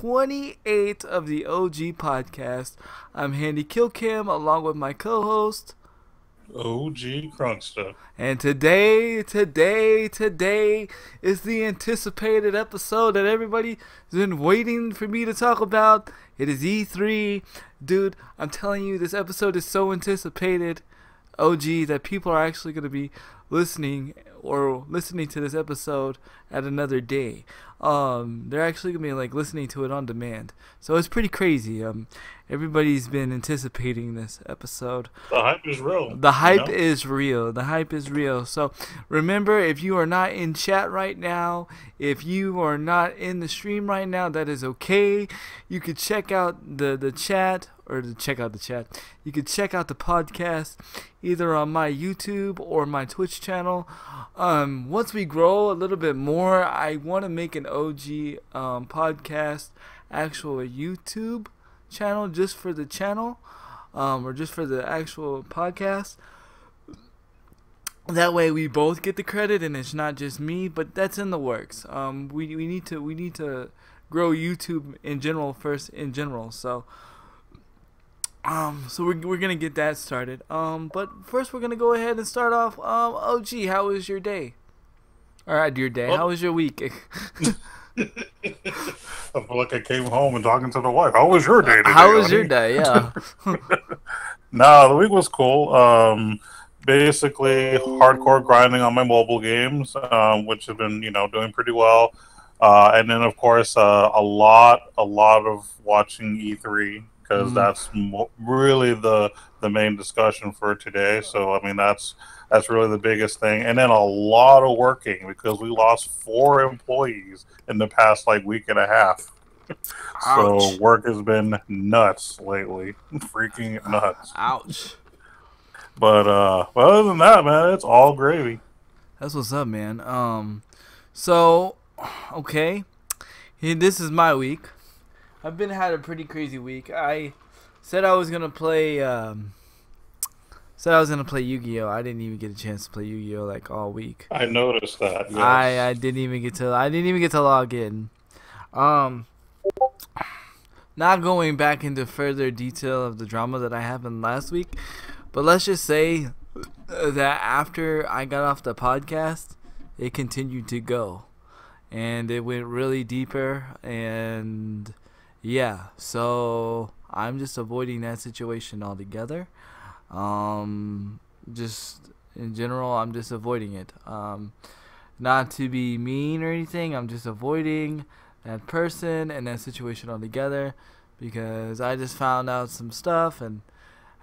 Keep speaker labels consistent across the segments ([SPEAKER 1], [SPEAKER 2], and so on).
[SPEAKER 1] 28 of the OG podcast. I'm Handy Killcam along with my co-host
[SPEAKER 2] OG Crunkster.
[SPEAKER 1] and today is the anticipated episode that everybody's been waiting for me to talk about. It is E3. Dude, I'm telling you, this episode is so anticipated, OG, that people are actually going to be listening to this episode at another day. They're actually going to be like listening to it on demand. So it's pretty crazy. Everybody's been anticipating this episode.
[SPEAKER 2] The hype is real.
[SPEAKER 1] The hype is real. The hype is real. So remember, if you are not in chat right now, if you are not in the stream right now, that is okay. You could check out the chat, or check out the chat. You could check out the podcast either on my YouTube or my Twitch channel. Once we grow a little bit more, I want to make an OG podcast actual YouTube channel just for the channel, or just for the actual podcast. That way we both get the credit and it's not just me, but that's in the works. We need to grow YouTube in general. So we're gonna get that started. But first we're gonna go ahead and start off. OG, how was your day? Alright, your day. How was your week?
[SPEAKER 2] I feel like I came home and talking to the wife. How was your day today?
[SPEAKER 1] How was your day? Yeah.
[SPEAKER 2] Nah, the week was cool. Basically hardcore grinding on my mobile games, which have been, doing pretty well. And then of course, a lot of watching E3, because that's really the main discussion for today. So I mean, that's really the biggest thing. And then a lot of working, because we lost 4 employees in the past week and a half. So work has been nuts lately. Freaking nuts.
[SPEAKER 1] Ouch.
[SPEAKER 2] But other than that, man, it's all gravy.
[SPEAKER 1] That's what's up, man. So okay, this is my week. I've had a pretty crazy week. I said I was gonna play Yu-Gi-Oh. I didn't even get a chance to play Yu-Gi-Oh all week.
[SPEAKER 2] I noticed that. Yes.
[SPEAKER 1] I didn't even get to log in. Not going back into further detail of the drama that happened last week, but let's just say that after I got off the podcast, it continued to go, and it went really deeper, and yeah, so I'm just avoiding that situation altogether. Just in general, I'm just avoiding it. Not to be mean or anything, I'm just avoiding that person and that situation altogether, because I just found out some stuff and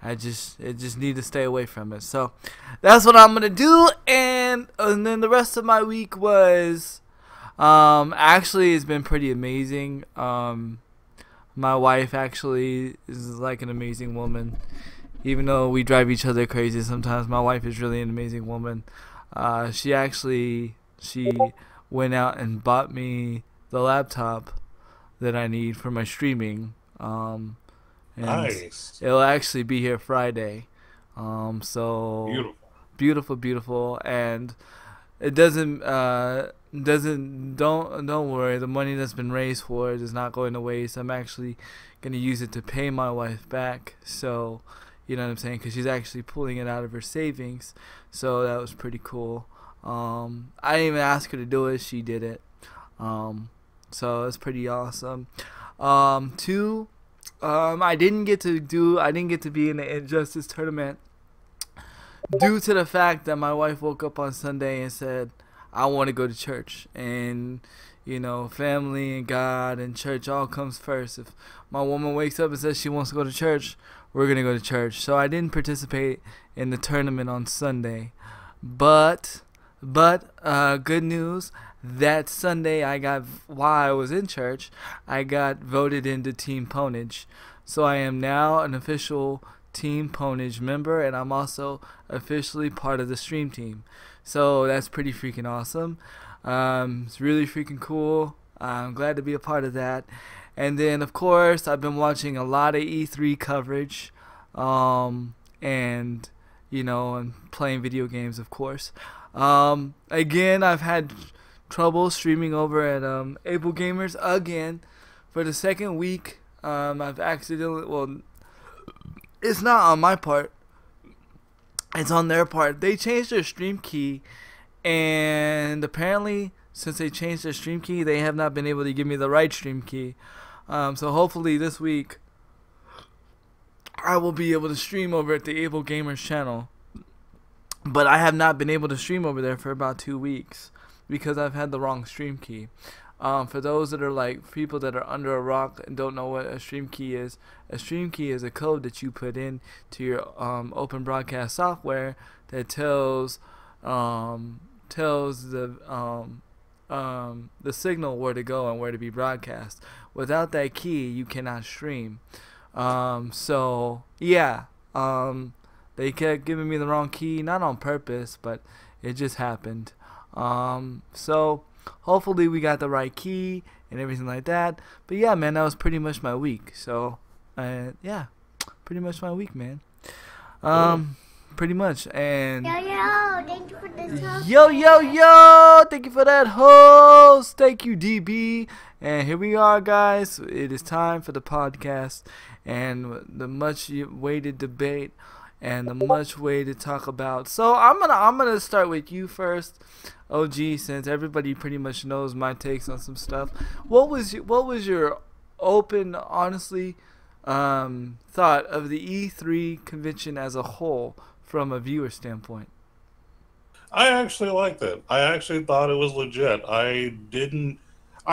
[SPEAKER 1] I just need to stay away from it. So that's what I'm gonna do. And then the rest of my week was actually, it's been pretty amazing. My wife actually is like an amazing woman. Even though we drive each other crazy sometimes, my wife is really an amazing woman. She went out and bought me the laptop that I need for my streaming. And
[SPEAKER 2] nice.
[SPEAKER 1] It'll actually be here Friday. So beautiful, and it doesn't don't worry. The money that's been raised for it is not going to waste. I'm actually gonna use it to pay my wife back. So, you know what I'm saying? Because she's actually pulling it out of her savings. So that was pretty cool. I didn't even ask her to do it. She did it. So it's pretty awesome. Two, I didn't get to be in the Injustice tournament due to the fact that my wife woke up on Sunday and said, I want to go to church. And, family and God and church all comes first. If my woman wakes up and says she wants to go to church, we're going to go to church. So I didn't participate in the tournament on Sunday. But good news, that Sunday while I was in church, I got voted into Team Ponage. So I am now an official Team Ponage member, and I'm also officially part of the stream team. So that's pretty freaking awesome. It's really freaking cool. I'm glad to be a part of that. And then, of course, I've been watching a lot of E3 coverage, and playing video games, of course. Again, I've had trouble streaming over at Able Gamers again for the second week, I've accidentally, well, it's not on my part, it's on their part. They changed their stream key, and apparently, since they changed their stream key, they have not been able to give me the right stream key. So hopefully this week, I will be able to stream over at the Able Gamers channel. But I have not been able to stream over there for about 2 weeks because I've had the wrong stream key. For those that are like people that are under a rock and don't know what a stream key is a code that you put in to your open broadcast software that tells the signal where to go and where to be broadcast. Without that key, you cannot stream. So yeah, they kept giving me the wrong key, not on purpose, but it just happened. So hopefully we got the right key and everything like that. But yeah, man, that was pretty much my week. So yeah, pretty much my week, man. Pretty much. And
[SPEAKER 3] thank you for this host.
[SPEAKER 1] yo, thank you for that host. Thank you, DB. And here we are, guys. It is time for the podcast and the much awaited debate and the much awaited talk about. So I'm gonna start with you first, OG, since everybody pretty much knows my takes on some stuff. What was your open, honestly, thought of the E3 convention as a whole from a viewer standpoint?
[SPEAKER 2] I actually liked it. I actually thought it was legit. I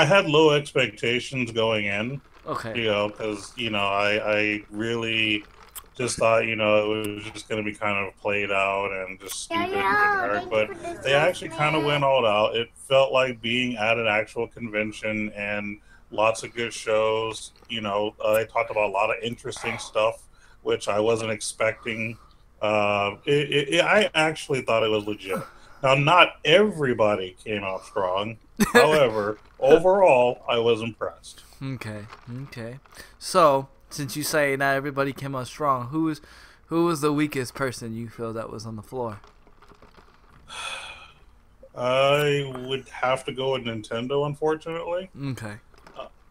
[SPEAKER 2] had low expectations going in.
[SPEAKER 1] Okay.
[SPEAKER 2] Because, I really just thought, it was just going to be kind of played out and just stupid and generic. But they actually kind of went all out. It felt like being at an actual convention and lots of good shows. They talked about a lot of interesting stuff, which I wasn't expecting. I actually thought it was legit. Now, not everybody came out strong. However, overall, I was impressed.
[SPEAKER 1] Okay. So, since you say not everybody came out strong, who was the weakest person you feel that was on the floor?
[SPEAKER 2] I would have to go with Nintendo, unfortunately.
[SPEAKER 1] Okay.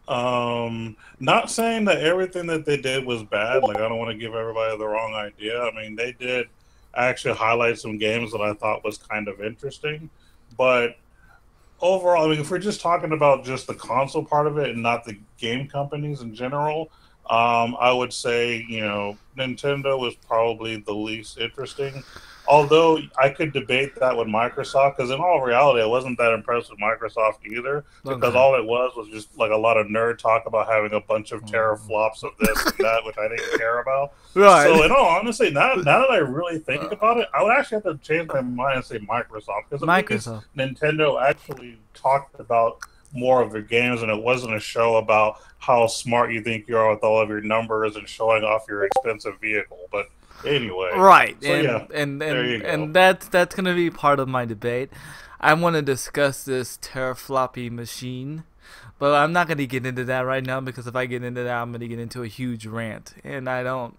[SPEAKER 2] Not saying that everything that they did was bad. Like, I don't want to give everybody the wrong idea. I mean, they did actually highlight some games that I thought was kind of interesting. But overall, I mean, if we're just talking about just the console part of it and not the game companies in general, I would say, Nintendo was probably the least interesting. Although I could debate that with Microsoft, because in all reality, I wasn't that impressed with Microsoft either, because all it was just like a lot of nerd talk about having a bunch of teraflops of this and that, which I didn't care about.
[SPEAKER 1] Right.
[SPEAKER 2] So, in all honesty, now that I really think about it, I would actually have to change my mind and say Microsoft, because at least Nintendo actually talked about more of their games, and it wasn't a show about how smart you think you are with all of your numbers and showing off your expensive vehicle. But anyway,
[SPEAKER 1] right,
[SPEAKER 2] so,
[SPEAKER 1] and that's gonna be part of my debate. I want to discuss this terafloppy machine, but I'm not gonna get into that right now, because if I get into that, I'm gonna get into a huge rant, and I don't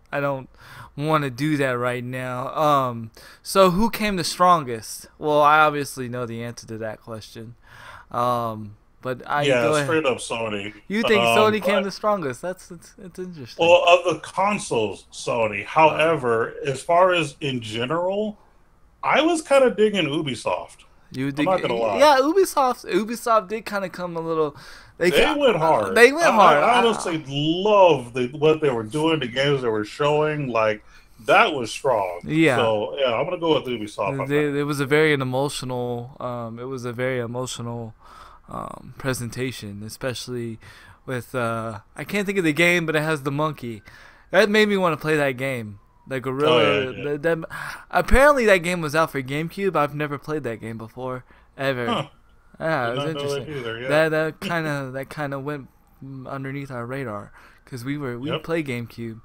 [SPEAKER 1] want to do that right now. So who came the strongest? Well, I obviously know the answer to that question. But
[SPEAKER 2] straight up Sony.
[SPEAKER 1] You think Sony came the strongest? It's interesting.
[SPEAKER 2] Well, of the consoles, Sony. However, as far as in general, I was kind of digging Ubisoft. I'm not gonna lie.
[SPEAKER 1] Yeah, Ubisoft did kind of come a little.
[SPEAKER 2] They went hard. I honestly love what they were doing. The games they were showing, like, that was strong.
[SPEAKER 1] Yeah.
[SPEAKER 2] So yeah, I'm gonna go with Ubisoft.
[SPEAKER 1] It was a very emotional. Presentation, especially with I can't think of the game, but it has the monkey. That made me want to play that game. The gorilla. Apparently that game was out for GameCube. I've never played that game before, ever.
[SPEAKER 2] Huh.
[SPEAKER 1] Yeah, it was interesting.
[SPEAKER 2] That
[SPEAKER 1] That kind of went underneath our radar, because we play GameCube.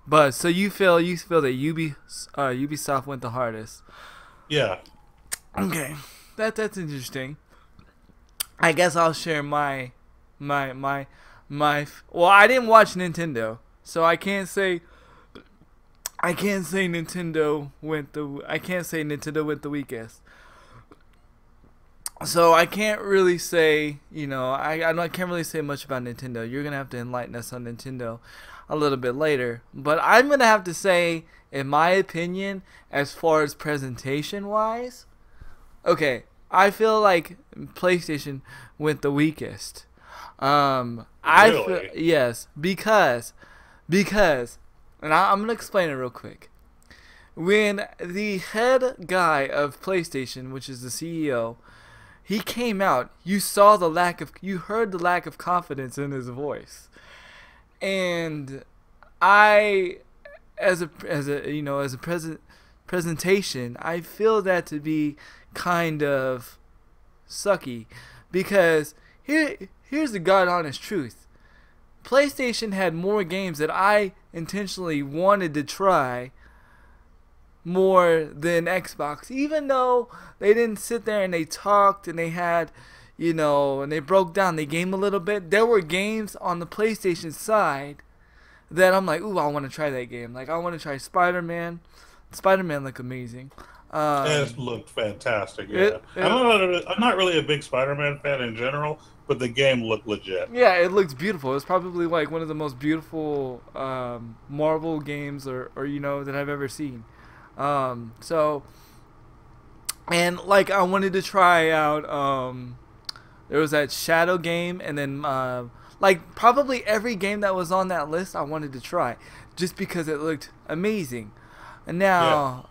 [SPEAKER 1] But so you feel that Ubisoft went the hardest?
[SPEAKER 2] Yeah.
[SPEAKER 1] Okay, that's interesting. I guess I'll share my. Well, I didn't watch Nintendo, so I can't say Nintendo went the weakest. So I can't really say, I can't really say much about Nintendo. You're gonna have to enlighten us on Nintendo a little bit later. But I'm gonna have to say, in my opinion, as far as presentation wise, okay, I feel like PlayStation went the weakest. I feel,
[SPEAKER 2] Really?
[SPEAKER 1] yes, because, and I'm gonna explain it real quick. When the head guy of PlayStation, which is the CEO, he came out, you heard the lack of confidence in his voice, and I, as a presentation, I feel that to be kind of sucky, because here's the god honest truth. PlayStation had more games that I intentionally wanted to try more than Xbox, even though they didn't sit there and they talked and they had, and they broke down the game a little bit. There were games on the PlayStation side that I'm like, ooh, I want to try that game. Like, I want to try Spider-Man. Spider-Man looked amazing.
[SPEAKER 2] It looked fantastic. Yeah,
[SPEAKER 1] It-
[SPEAKER 2] I'm not really a big Spider-Man fan in general, but the game looked legit.
[SPEAKER 1] Yeah, it looks beautiful. It's probably like one of the most beautiful Marvel games or that I've ever seen. So, and like I wanted to try out there was that Shadow game, and then like probably every game that was on that list I wanted to try just because it looked amazing. And now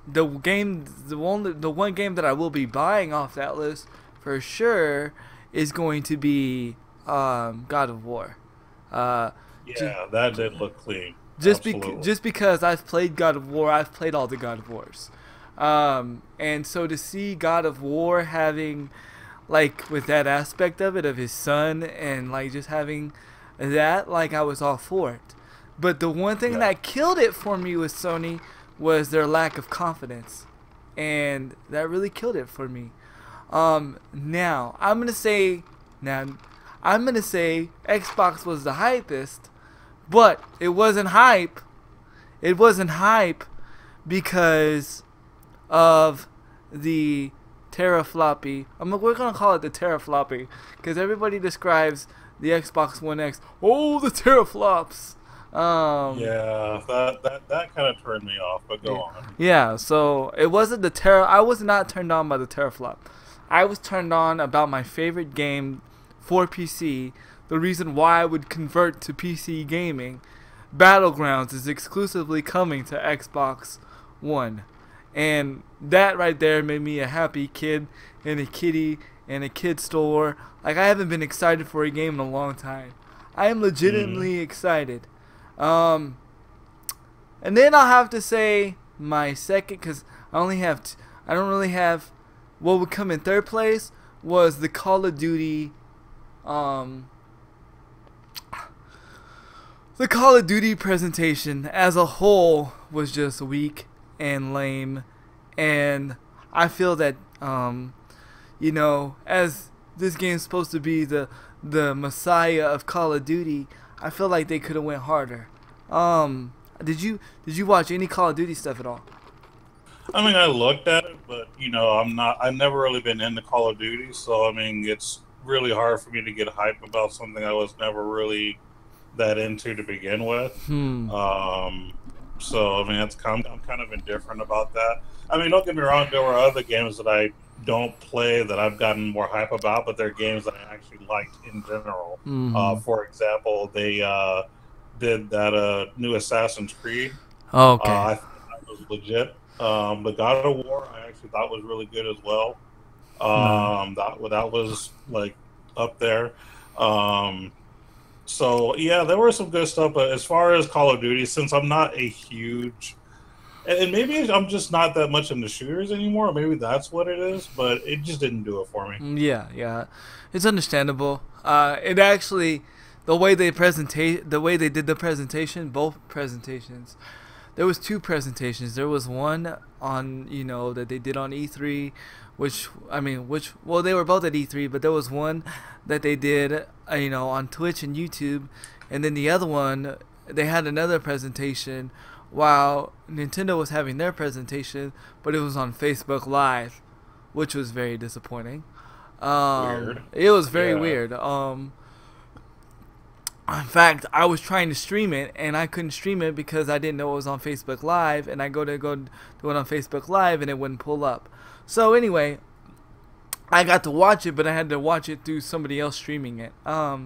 [SPEAKER 1] the one game that I will be buying off that list for sure is going to be God of War.
[SPEAKER 2] Yeah, that did look clean.
[SPEAKER 1] Just
[SPEAKER 2] Absolutely.
[SPEAKER 1] because I've played God of War, I've played all the God of Wars, and so to see God of War having, like, with that aspect of it, of his son, and like just having that, like, I was all for it. But the one thing that killed it for me with Sony was their lack of confidence, and that really killed it for me. Now I'm gonna say Xbox was the hypest. But it wasn't hype. It wasn't hype because of the terafloppy. We're gonna call it the terafloppy because everybody describes the Xbox One X. Oh, the teraflops.
[SPEAKER 2] Yeah, that kind of turned me off. But go on.
[SPEAKER 1] Yeah. So it wasn't I was not turned on by the teraflop. I was turned on about my favorite game for PC. The reason why I would convert to PC gaming, Battlegrounds, is exclusively coming to Xbox One. And that right there made me a happy kid in a kitty in a kid store. Like, I haven't been excited for a game in a long time. I am legitimately excited. And then I'll have to say my second, because I don't really have, what would come in third place was the Call of Duty, the Call of Duty presentation as a whole was just weak and lame, and I feel that as this game's supposed to be the messiah of Call of Duty, I feel like they could have went harder. Did you watch any Call of Duty stuff at all?
[SPEAKER 2] I mean, I looked at it, but I've never really been into Call of Duty, so I mean, it's really hard for me to get hype about something I was never really that into to begin with. So I mean, I'm kind of indifferent about that. I mean, don't get me wrong, there were other games that I don't play that I've gotten more hype about, but they're games that I actually liked in general. For example, they did that new Assassin's Creed.
[SPEAKER 1] Okay.
[SPEAKER 2] I thought that was legit. The God of War I actually thought was really good as well. That was like up there. So yeah, there were some good stuff, but as far as Call of Duty, since I'm not a huge, and maybe I'm just not that much into shooters anymore, maybe that's what it is, but it just didn't do it for me.
[SPEAKER 1] Yeah, it's understandable. It actually, the way they did the presentation, both presentations, there was two presentations. There was one on that they did on E3, well, they were both at E3, but there was one that they did on Twitch and YouTube, and then the other one they had another presentation while Nintendo was having their presentation, but it was on Facebook Live, which was very disappointing.
[SPEAKER 2] Weird.
[SPEAKER 1] It was very
[SPEAKER 2] Yeah.
[SPEAKER 1] weird. In fact, I was trying to stream it, and I couldn't stream it because I didn't know it was on Facebook Live, and I go do it on Facebook Live, and it wouldn't pull up. So anyway, I got to watch it, but I had to watch it through somebody else streaming it,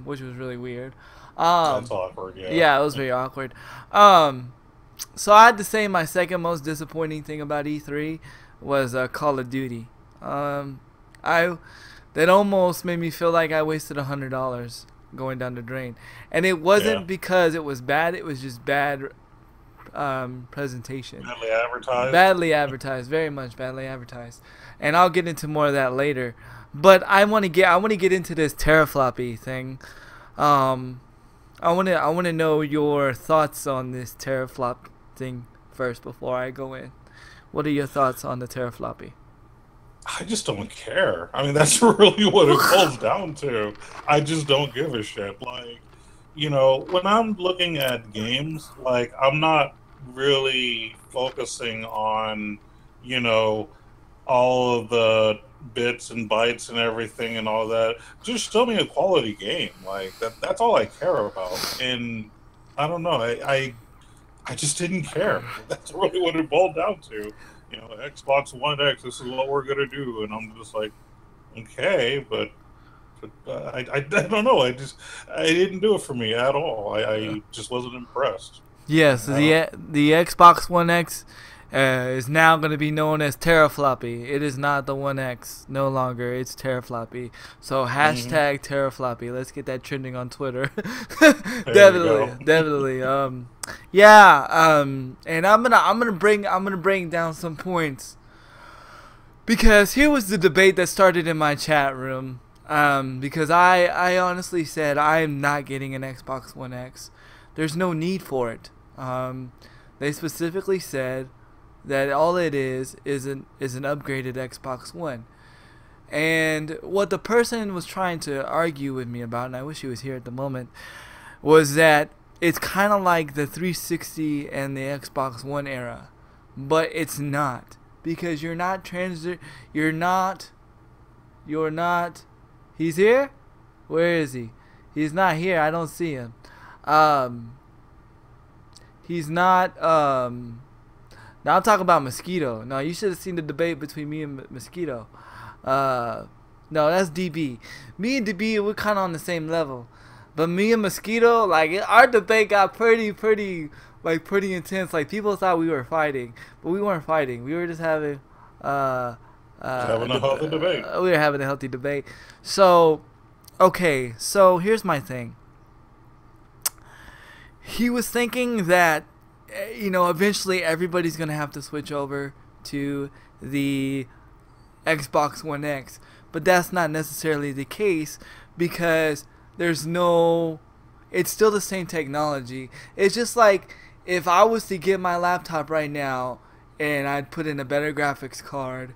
[SPEAKER 1] which was really weird.
[SPEAKER 2] That's awkward. Yeah.
[SPEAKER 1] Yeah, it was very awkward. So I had to say my second most disappointing thing about E3 was Call of Duty. That almost made me feel like I wasted $100 going down the drain, and it wasn't because it was bad. It was just bad presentation.
[SPEAKER 2] Badly advertised.
[SPEAKER 1] Badly advertised, very much badly advertised, and I'll get into more of that later. But I want to get into this terafloppy thing. I want to know your thoughts on this teraflop thing first before I go in. What are your thoughts on the terafloppy?
[SPEAKER 2] I just don't care. I mean, that's really what it boils down to. I just don't give a shit. Like, when I'm looking at games, like, I'm not really focusing on, all of the bits and bytes and everything and all that. Just show me a quality game. Like, that's all I care about. And I don't know. I just didn't care. That's really what it boiled down to. Xbox One X, this is what we're going to do. And I'm just like, okay, but I don't know. I didn't do it for me at all. I just wasn't impressed.
[SPEAKER 1] Yes, the Xbox One X is now going to be known as terafloppy. It is not the One X no longer. It's terafloppy. So hashtag terafloppy. Let's get that trending on Twitter. Definitely. And I'm gonna bring down some points, because here was the debate that started in my chat room. Because I honestly said I am not getting an Xbox One X. There's no need for it. They specifically said that all it is an upgraded Xbox One. And what the person was trying to argue with me about, and I wish he was here at the moment, was that it's kind of like the 360 and the Xbox One era, but it's not, because you're not. He's here? Where is he? He's not here. I don't see him. He's not. Now I'm talking about Mosquito. No, you should have seen the debate between me and Mosquito. No, that's DB. Me and DB, we're kind of on the same level. But me and Mosquito, like, our debate got pretty intense. Like, people thought we were fighting, but we weren't fighting. We were just having
[SPEAKER 2] having a healthy debate.
[SPEAKER 1] We were having a healthy debate. So, okay. So here's my thing. He was thinking that, eventually everybody's gonna have to switch over to the Xbox One X, but that's not necessarily the case, because it's still the same technology. It's just like if I was to get my laptop right now and I'd put in a better graphics card,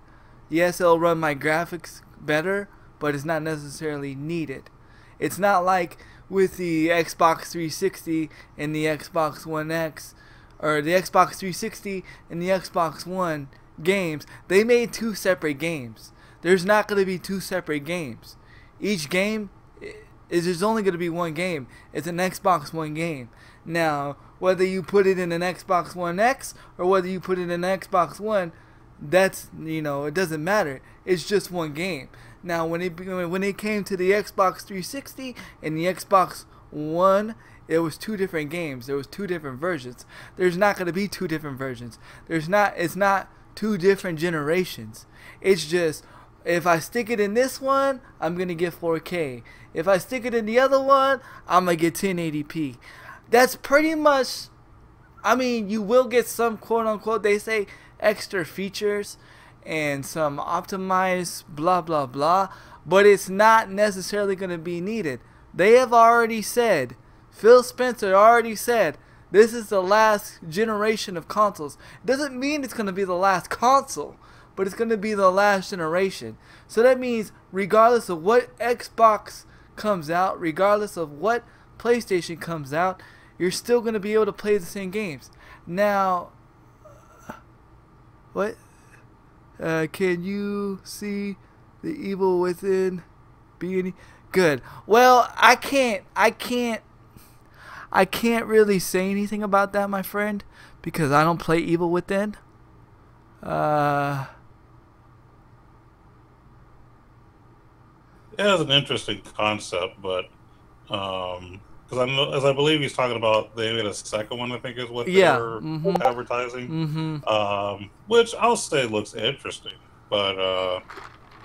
[SPEAKER 1] yes, it'll run my graphics better, but it's not necessarily needed. It's not like with the Xbox 360 and the Xbox One X, or the Xbox 360 and the Xbox One games. They made two separate games. There's not going to be two separate games. Each game there's only going to be one game. It's an Xbox One game. Now, whether you put it in an Xbox One X or whether you put it in an Xbox One, that's, it doesn't matter. It's just one game. Now, when it came to the Xbox 360 and the Xbox One, it was two different games. There was two different versions. There's not going to be two different versions. It's not two different generations. It's just, if I stick it in this one, I'm going to get 4K. If I stick it in the other one, I'm going to get 1080p. That's pretty much, you will get some quote-unquote, they say, extra features and some optimized blah, blah, blah, but it's not necessarily going to be needed. They have already said, Phil Spencer already said, this is the last generation of consoles. Doesn't mean it's going to be the last console, but it's going to be the last generation. So that means regardless of what Xbox comes out, regardless of what PlayStation comes out, you're still going to be able to play the same games. Now, what? Can you see the evil within being good? Well, I can't really say anything about that, my friend, because I don't play Evil Within.
[SPEAKER 2] It has an interesting concept, but because I know, as I believe he's talking about, they made a second one. I think is what
[SPEAKER 1] Yeah.
[SPEAKER 2] they're
[SPEAKER 1] Mhm.
[SPEAKER 2] advertising.
[SPEAKER 1] Mhm.
[SPEAKER 2] Which I'll say looks interesting, but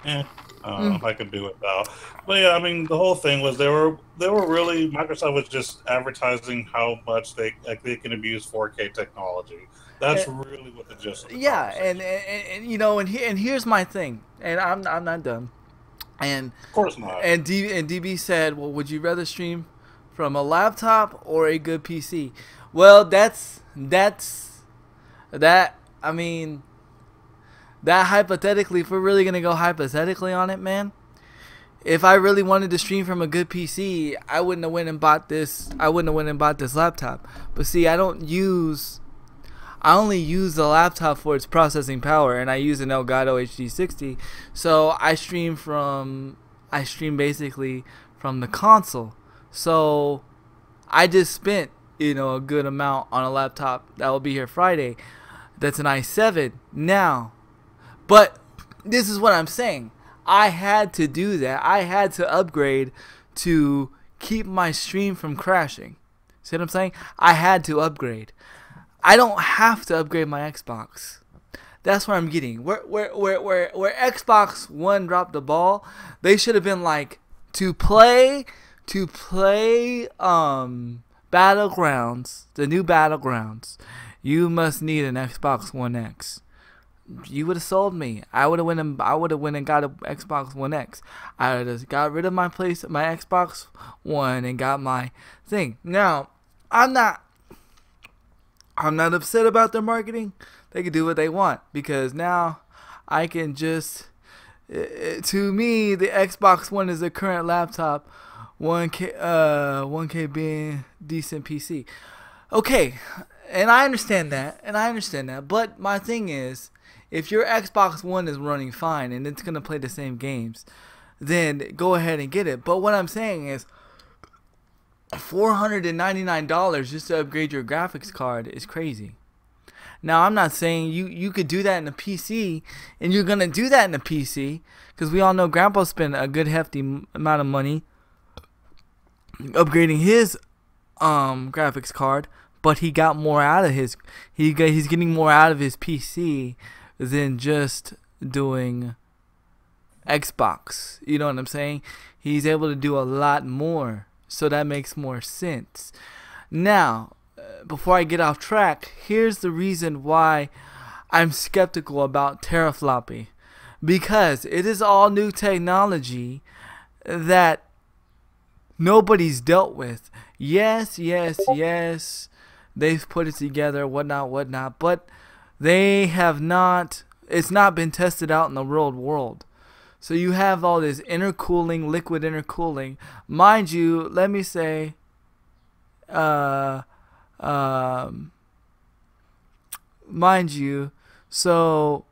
[SPEAKER 1] Mm.
[SPEAKER 2] I could do it now. But yeah, I mean, the whole thing was they were really Microsoft was just advertising how much they can abuse 4K technology. That's
[SPEAKER 1] And,
[SPEAKER 2] really what the gist of the
[SPEAKER 1] yeah,
[SPEAKER 2] conversation.
[SPEAKER 1] and you know, and here's my thing, and I'm not done. And
[SPEAKER 2] Of course not.
[SPEAKER 1] DB said, well, would you rather stream from a laptop or a good PC? Well, that's that. I mean, that hypothetically, if we're really gonna go hypothetically on it, man. If I really wanted to stream from a good PC, I wouldn't have went and bought this. I wouldn't have went and bought this laptop. But see, I only use the laptop for its processing power, and I use an Elgato HD60. So I stream basically from the console. So I just spent, a good amount on a laptop that will be here Friday. That's an i7 now. But this is what I'm saying. I had to do that. I had to upgrade to keep my stream from crashing. See what I'm saying? I had to upgrade. I don't have to upgrade my Xbox. That's what I'm getting. Where Xbox One dropped the ball, they should have been like, to play Battlegrounds, the new Battlegrounds, you must need an Xbox One X. You would have sold me. I would have went and got an Xbox One X. I would have got rid of my Xbox One and got my thing. Now, I'm not upset about their marketing. They can do what they want because now I can just. To me, the Xbox One is the current laptop. 1K being decent PC. Okay, and I understand that. But my thing is, if your Xbox One is running fine and it's gonna play the same games, then go ahead and get it. But what I'm saying is, $499 just to upgrade your graphics card is crazy. Now, I'm not saying you could do that in a PC, and you're going to do that in a PC, because we all know Grandpa spent a good hefty amount of money upgrading his graphics card, but he got more out of he's getting more out of his PC than just doing Xbox. You know what I'm saying? He's able to do a lot more, so that makes more sense. Now, before I get off track, here's the reason why I'm skeptical about terafloppy. Because it is all new technology that nobody's dealt with. Yes, they've put it together, whatnot, but they have not, it's not been tested out in the real world. So you have all this intercooling, liquid intercooling. Mind you, let me say, mind you, so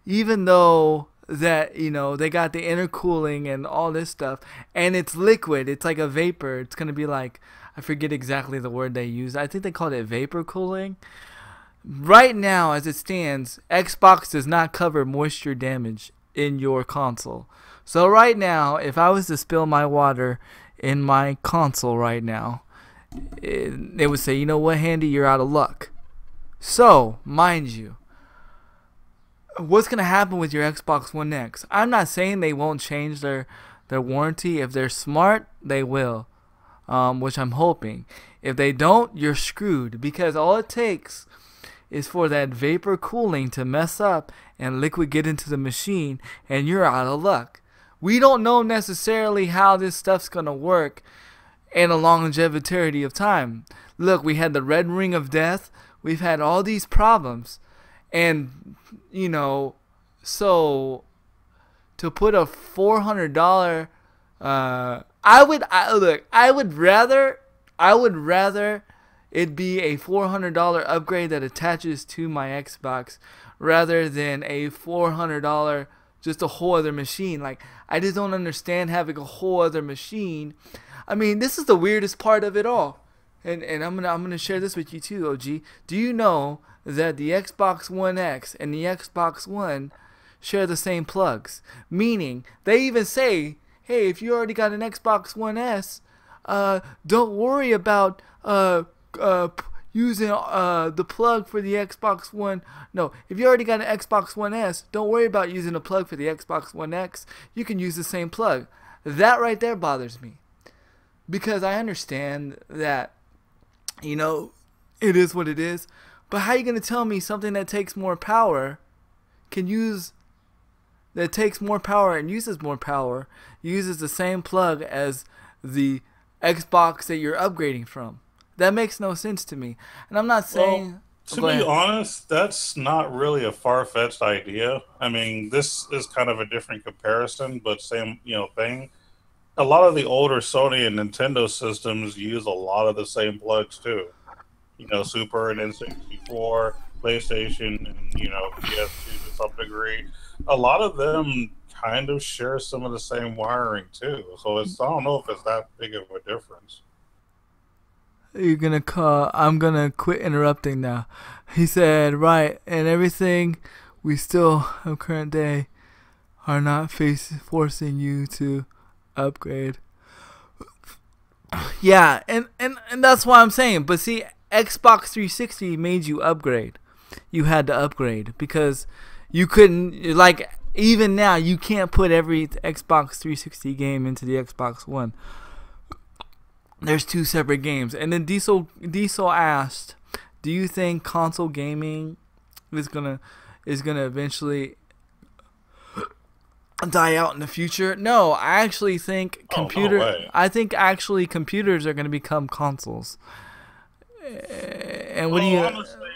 [SPEAKER 1] even though that, they got the intercooling and all this stuff, and it's liquid, it's like a vapor, it's going to be like, I forget exactly the word they use. I think they called it vapor cooling. Right now, as it stands, Xbox does not cover moisture damage in your console. So right now, if I was to spill my water in my console right now, they would say, you know what, Handy, you're out of luck. So, mind you, what's going to happen with your Xbox One X? I'm not saying they won't change their warranty. If they're smart, they will, which I'm hoping. If they don't, you're screwed, because all it takes is for that vapor cooling to mess up and liquid get into the machine, and you're out of luck. We don't know necessarily how this stuff's going to work in a longevity of time. Look, we had the red ring of death. We've had all these problems. And, so to put a $400, I would rather it be a $400 upgrade that attaches to my Xbox rather than a $400 just a whole other machine. Like, I just don't understand having a whole other machine. I mean, this is the weirdest part of it all. And I'm gonna share this with you too, OG. Do you know that the Xbox One X and the Xbox One share the same plugs? Meaning, they even say, hey, if you already got an Xbox One S, don't worry about using the plug for the Xbox One. No, if you already got an Xbox One S, don't worry about using a plug for the Xbox One X. You can use the same plug. That right there bothers me. Because I understand that, you know, it is what it is. But how are you going to tell me something that takes more power and uses more power, uses the same plug as the Xbox that you're upgrading from? That makes no sense to me. And I'm not saying...
[SPEAKER 2] To be honest, that's not really a far-fetched idea. I mean, this is kind of a different comparison, but same, thing. A lot of the older Sony and Nintendo systems use a lot of the same plugs too. Super and N64, PlayStation, and PS2 to some degree. A lot of them kind of share some of the same wiring too. So I don't know if it's that big of a difference.
[SPEAKER 1] I'm gonna quit interrupting now. He said, right, and everything we still on current day are not forcing you to upgrade. Yeah, and that's why I'm saying. But see, Xbox 360 made you upgrade. You had to upgrade because you couldn't, like, even now you can't put every Xbox 360 game into the Xbox One. There's two separate games. And then Diesel asked, do you think console gaming is gonna eventually die out in the future? No, I actually think I think actually computers are gonna become consoles. And what do you?
[SPEAKER 2] Honestly,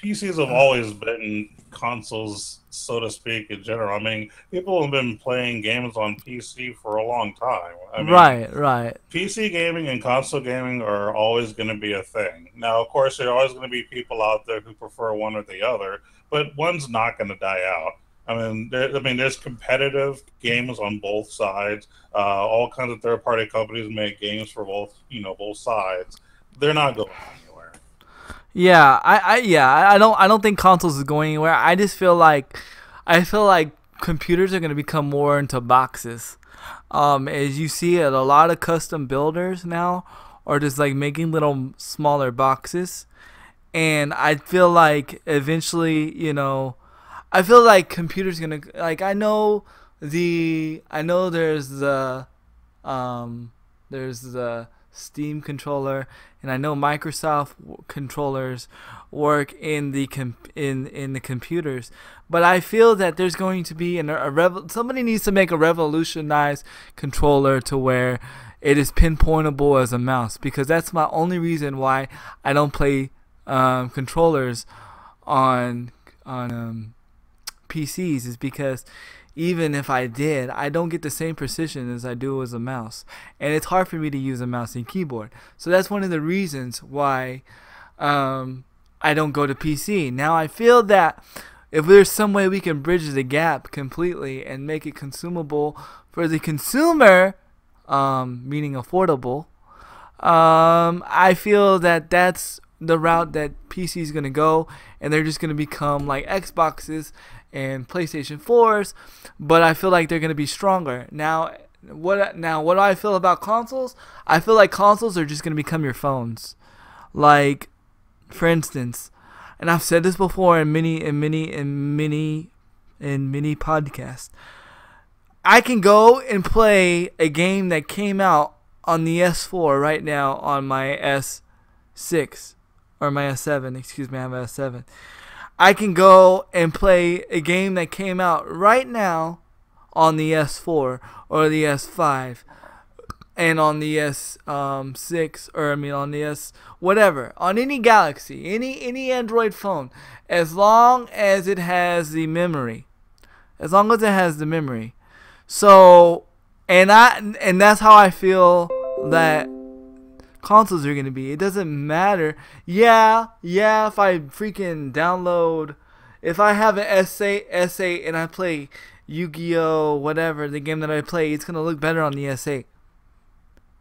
[SPEAKER 2] PCs have always been consoles, so to speak, in general. I mean, people have been playing games on PC for a long time. I mean,
[SPEAKER 1] right.
[SPEAKER 2] PC gaming and console gaming are always going to be a thing. Now, of course, there are always going to be people out there who prefer one or the other, but one's not going to die out. I mean, there's competitive games on both sides. All kinds of third-party companies make games for both sides. They're not going anywhere.
[SPEAKER 1] Yeah, I don't think consoles is going anywhere. I just feel like computers are going to become more into boxes. As you see it, a lot of custom builders now are just like making little smaller boxes, and I feel like eventually, I feel like computers gonna, like, I know there's the Steam controller, and I know Microsoft controllers work in the computers, but I feel that there's going to be somebody needs to make a revolutionized controller to where it is pinpointable as a mouse, because that's my only reason why I don't play controllers on PCs, is because even if I did, I don't get the same precision as I do as a mouse. And it's hard for me to use a mouse and keyboard. So that's one of the reasons why I don't go to PC. Now, I feel that if there's some way we can bridge the gap completely and make it consumable for the consumer, meaning affordable, I feel that that's the route that PC is going to go, and they're just going to become like Xboxes and PlayStation 4s, but I feel like they're going to be stronger. Now what do I feel about consoles? I feel like consoles are just going to become your phones. Like, for instance, and I've said this before in many podcasts, I can go and play a game that came out on the S4 right now on my S6 or my S7. Excuse me, I have an S7. I can go and play a game that came out right now on the S4 or the S5 and on the S6, or on the S whatever, on any Galaxy, any Android phone, as long as it has the memory. So, and that's how I feel that consoles are going to be. It doesn't matter. Yeah, if I freaking download, if I have an S8 and I play Yu-Gi-Oh, whatever the game that I play, it's gonna look better on the S8.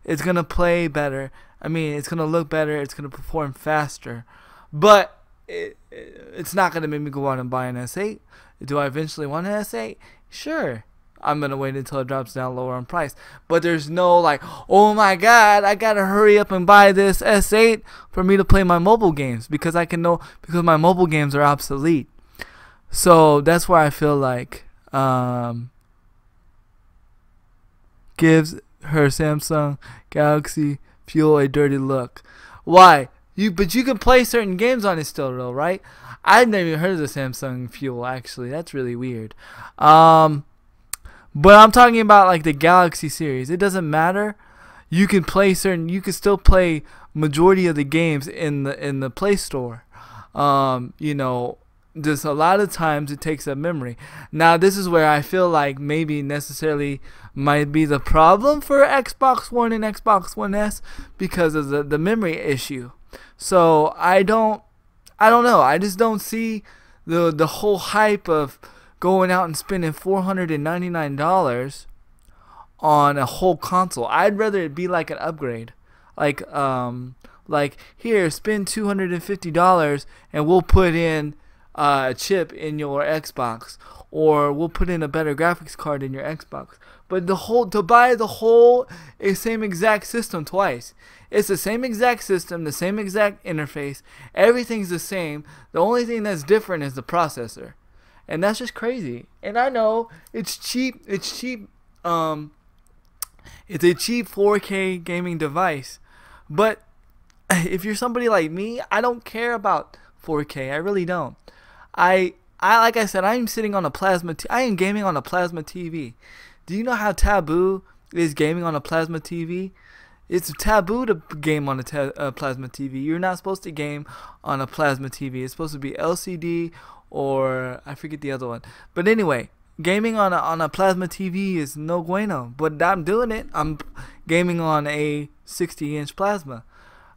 [SPEAKER 1] It's gonna play better. I mean, it's gonna look better. It's gonna perform faster, but it's not gonna make me go out and buy an S8. Do I eventually want an S8? Sure. I'm gonna wait until it drops down lower on price. But there's no like, oh my God, I gotta hurry up and buy this S8 for me to play my mobile games because because my mobile games are obsolete. So that's where I feel like gives her Samsung Galaxy Fuel a dirty look. Why? But you can play certain games on it still, though, right? I've never even heard of the Samsung Fuel, actually. That's really weird. But I'm talking about like the Galaxy series. It doesn't matter. You can still play majority of the games in the Play Store. Just a lot of times it takes up memory. Now this is where I feel like maybe necessarily might be the problem for Xbox One and Xbox One S because of the memory issue. So I don't know. I just don't see the whole hype of going out and spending $499 on a whole console. I'd rather it be like an upgrade. Like here, spend $250 and we'll put in a chip in your Xbox, or we'll put in a better graphics card in your Xbox. But to buy the whole same exact system twice. It's the same exact system, the same exact interface. Everything's the same. The only thing that's different is the processor. And that's just crazy. And I know it's cheap. It's cheap. It's a cheap 4K gaming device. But if you're somebody like me, I don't care about 4K. I really don't. I like I said, I'm sitting on a plasma. I am gaming on a plasma TV. Do you know how taboo is gaming on a plasma TV? It's taboo to game on a plasma TV. You're not supposed to game on a plasma TV. It's supposed to be LCD or I forget the other one. But anyway, gaming on a plasma TV is no bueno. But I'm doing it. I'm gaming on a 60-inch plasma.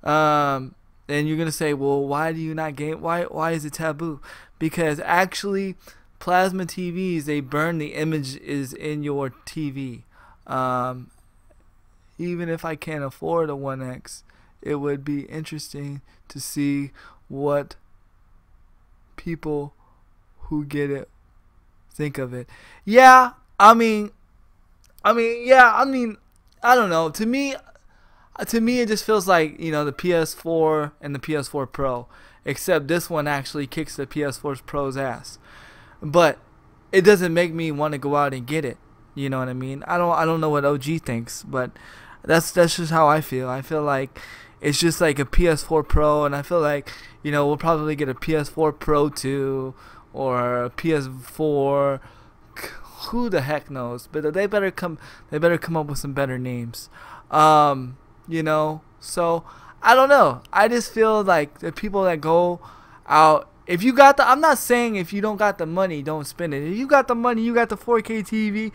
[SPEAKER 1] And you're gonna say, well, why do you not game? Why is it taboo? Because actually, plasma TVs, they burn the image is in your TV. Even if I can't afford a 1X, it would be interesting to see what people who get it think of it. Yeah, I don't know. To me, it just feels like, the PS4 and the PS4 Pro, except this one actually kicks the PS4 Pro's ass. But it doesn't make me want to go out and get it. You know what I mean? I don't know what OG thinks, but that's just how I feel. I feel like it's just like a PS4 Pro, and I feel like, we'll probably get a PS4 Pro 2 or a PS4. Who the heck knows? But they better come up with some better names. So I don't know. I just feel like the people that go out, if you got I'm not saying if you don't got the money, don't spend it. If you got the money, you got the 4K TV,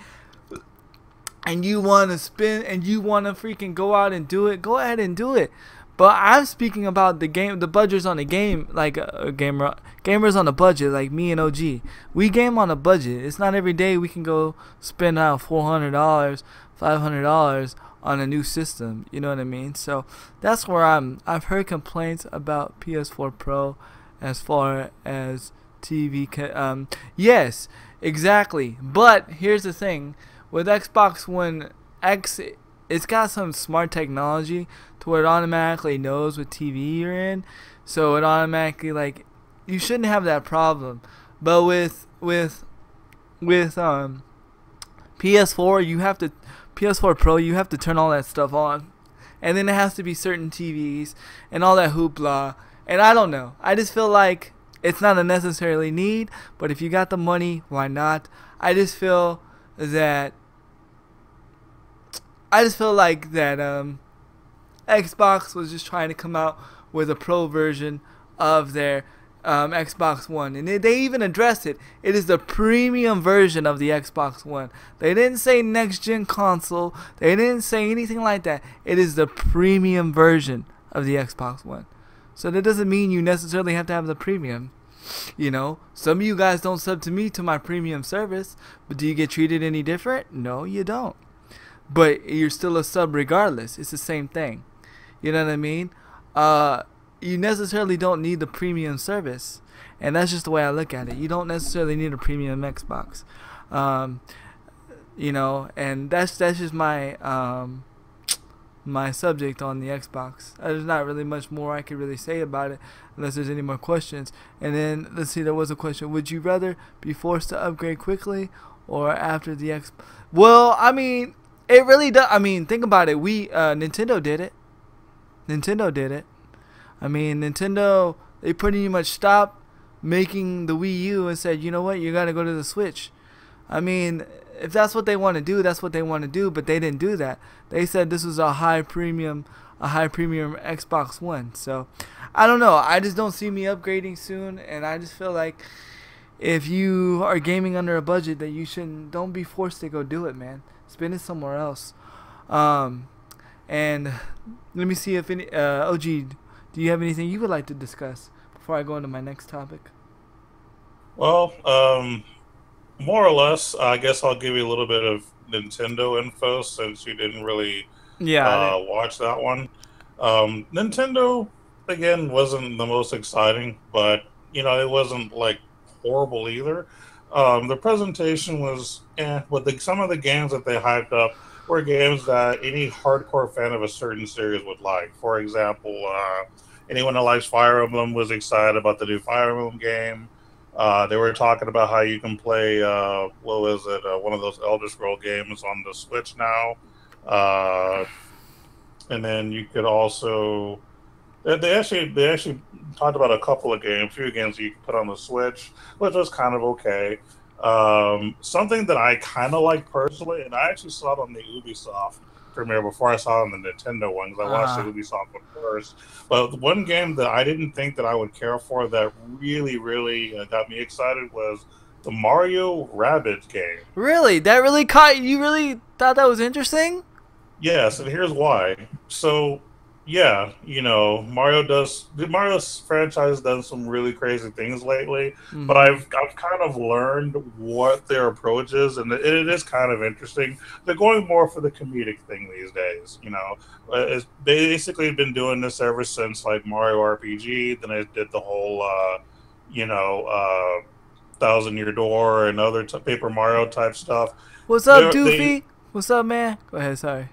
[SPEAKER 1] and you want to spend, and you want to freaking go out and do it, go ahead and do it. But I'm speaking about the budgets on the game, like gamers on a budget, like me and OG. We game on a budget. It's not every day we can go spend out $400, $500 on a new system. You know what I mean? So that's where I've heard complaints about PS4 Pro as far as TV. Yes, exactly. But here's the thing. With Xbox One X, it's got some smart technology to where it automatically knows what TV you're in. So it automatically, like, you shouldn't have that problem. But with PS4, PS4 Pro, you have to turn all that stuff on. And then it has to be certain TVs and all that hoopla. And I don't know. I just feel like it's not a necessarily need, but if you got the money, why not? I just feel like that Xbox was just trying to come out with a pro version of their Xbox One, and they even addressed it. It is the premium version of the Xbox One. They didn't say next gen console. They didn't say anything like that. It is the premium version of the Xbox One. So that doesn't mean you necessarily have to have the premium. You know, some of you guys don't sub to me to my premium service, but do you get treated any different? No, you don't. But you're still a sub regardless. It's the same thing. You know what I mean? You necessarily don't need the premium service, and that's just the way I look at it. You don't necessarily need a premium Xbox. You know, and that's just my my subject on the Xbox. There's not really much more I could really say about it unless there's any more questions. And then let's see, there was a question: would you rather be forced to upgrade quickly or after the X? Well, I mean, it really does. I mean, think about it. Nintendo did it. Nintendo did it. I mean, Nintendo, they pretty much stopped making the Wii U and said, you know what, you gotta go to the Switch. I mean, if that's what they want to do, that's what they want to do, but they didn't do that. They said this was a high premium Xbox One. So, I don't know. I just don't see me upgrading soon, and I just feel like if you are gaming under a budget, that you don't be forced to go do it, man. Spend it somewhere else. And let me see if any OG, do you have anything you would like to discuss before I go into my next topic?
[SPEAKER 2] Well, more or less, I guess I'll give you a little bit of Nintendo info since you didn't really watch that one. Nintendo, again, wasn't the most exciting, but, you know, it wasn't, like, horrible either. The presentation was but some of the games that they hyped up were games that any hardcore fan of a certain series would like. For example, anyone that likes Fire Emblem was excited about the new Fire Emblem game. They were talking about how you can play, one of those Elder Scroll games on the Switch now. And then you could also... They actually talked about a few games you could put on the Switch, which was kind of okay. Something that I kind of like personally, and I actually saw it on the Ubisoft premiere before I saw it on the Nintendo one, because I watched the Ubisoft one first. But one game that I didn't think that I would care for that really, really got me excited was the Mario Rabbids game.
[SPEAKER 1] Really? That really caught you? Really thought that was interesting?
[SPEAKER 2] Yes, and here's why. So, yeah, you know, the Mario franchise has done some really crazy things lately, but I've kind of learned what their approach is, and it is kind of interesting. They're going more for the comedic thing these days, you know. It's basically been doing this ever since, like, Mario RPG, then they did the whole, Thousand Year Door and other Paper Mario type stuff.
[SPEAKER 1] What's up, Doofy? What's up, man? Go ahead, sorry.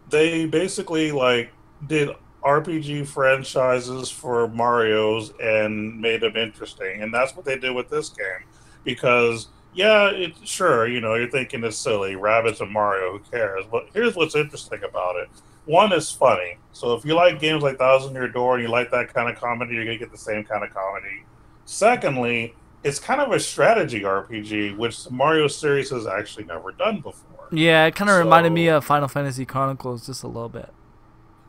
[SPEAKER 2] They basically, like, did RPG franchises for Mario's and made them interesting, and that's what they did with this game. Because you're thinking it's silly, Rabbids and Mario, who cares? But here's what's interesting about it. One, is funny. So if you like games like Thousand Year Door and you like that kind of comedy, you're gonna get the same kind of comedy. Secondly, it's kind of a strategy RPG, which the Mario series has actually never done before.
[SPEAKER 1] Yeah, it kind of reminded me of Final Fantasy Chronicles just a little bit.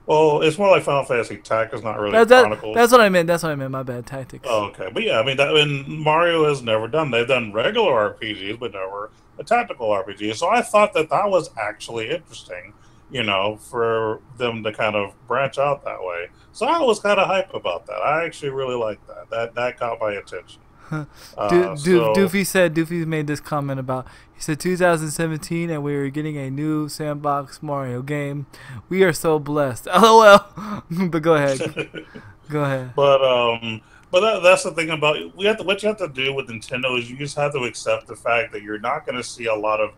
[SPEAKER 2] Well, it's more like Final Fantasy Tactics, not really Chronicles.
[SPEAKER 1] That's what I meant. My bad. Tactics.
[SPEAKER 2] Oh, okay. But yeah, I mean, Mario has never done. They've done regular RPGs, but never a tactical RPG. So I thought that was actually interesting, you know, for them to kind of branch out that way. So I was kind of hyped about that. I actually really liked that. That caught my attention.
[SPEAKER 1] Doofy made this comment about, he said 2017 and we were getting a new sandbox Mario game. We are so blessed. LOL. But go ahead. Go ahead.
[SPEAKER 2] But that's the thing about what you have to do with Nintendo is you just have to accept the fact that you're not going to see a lot of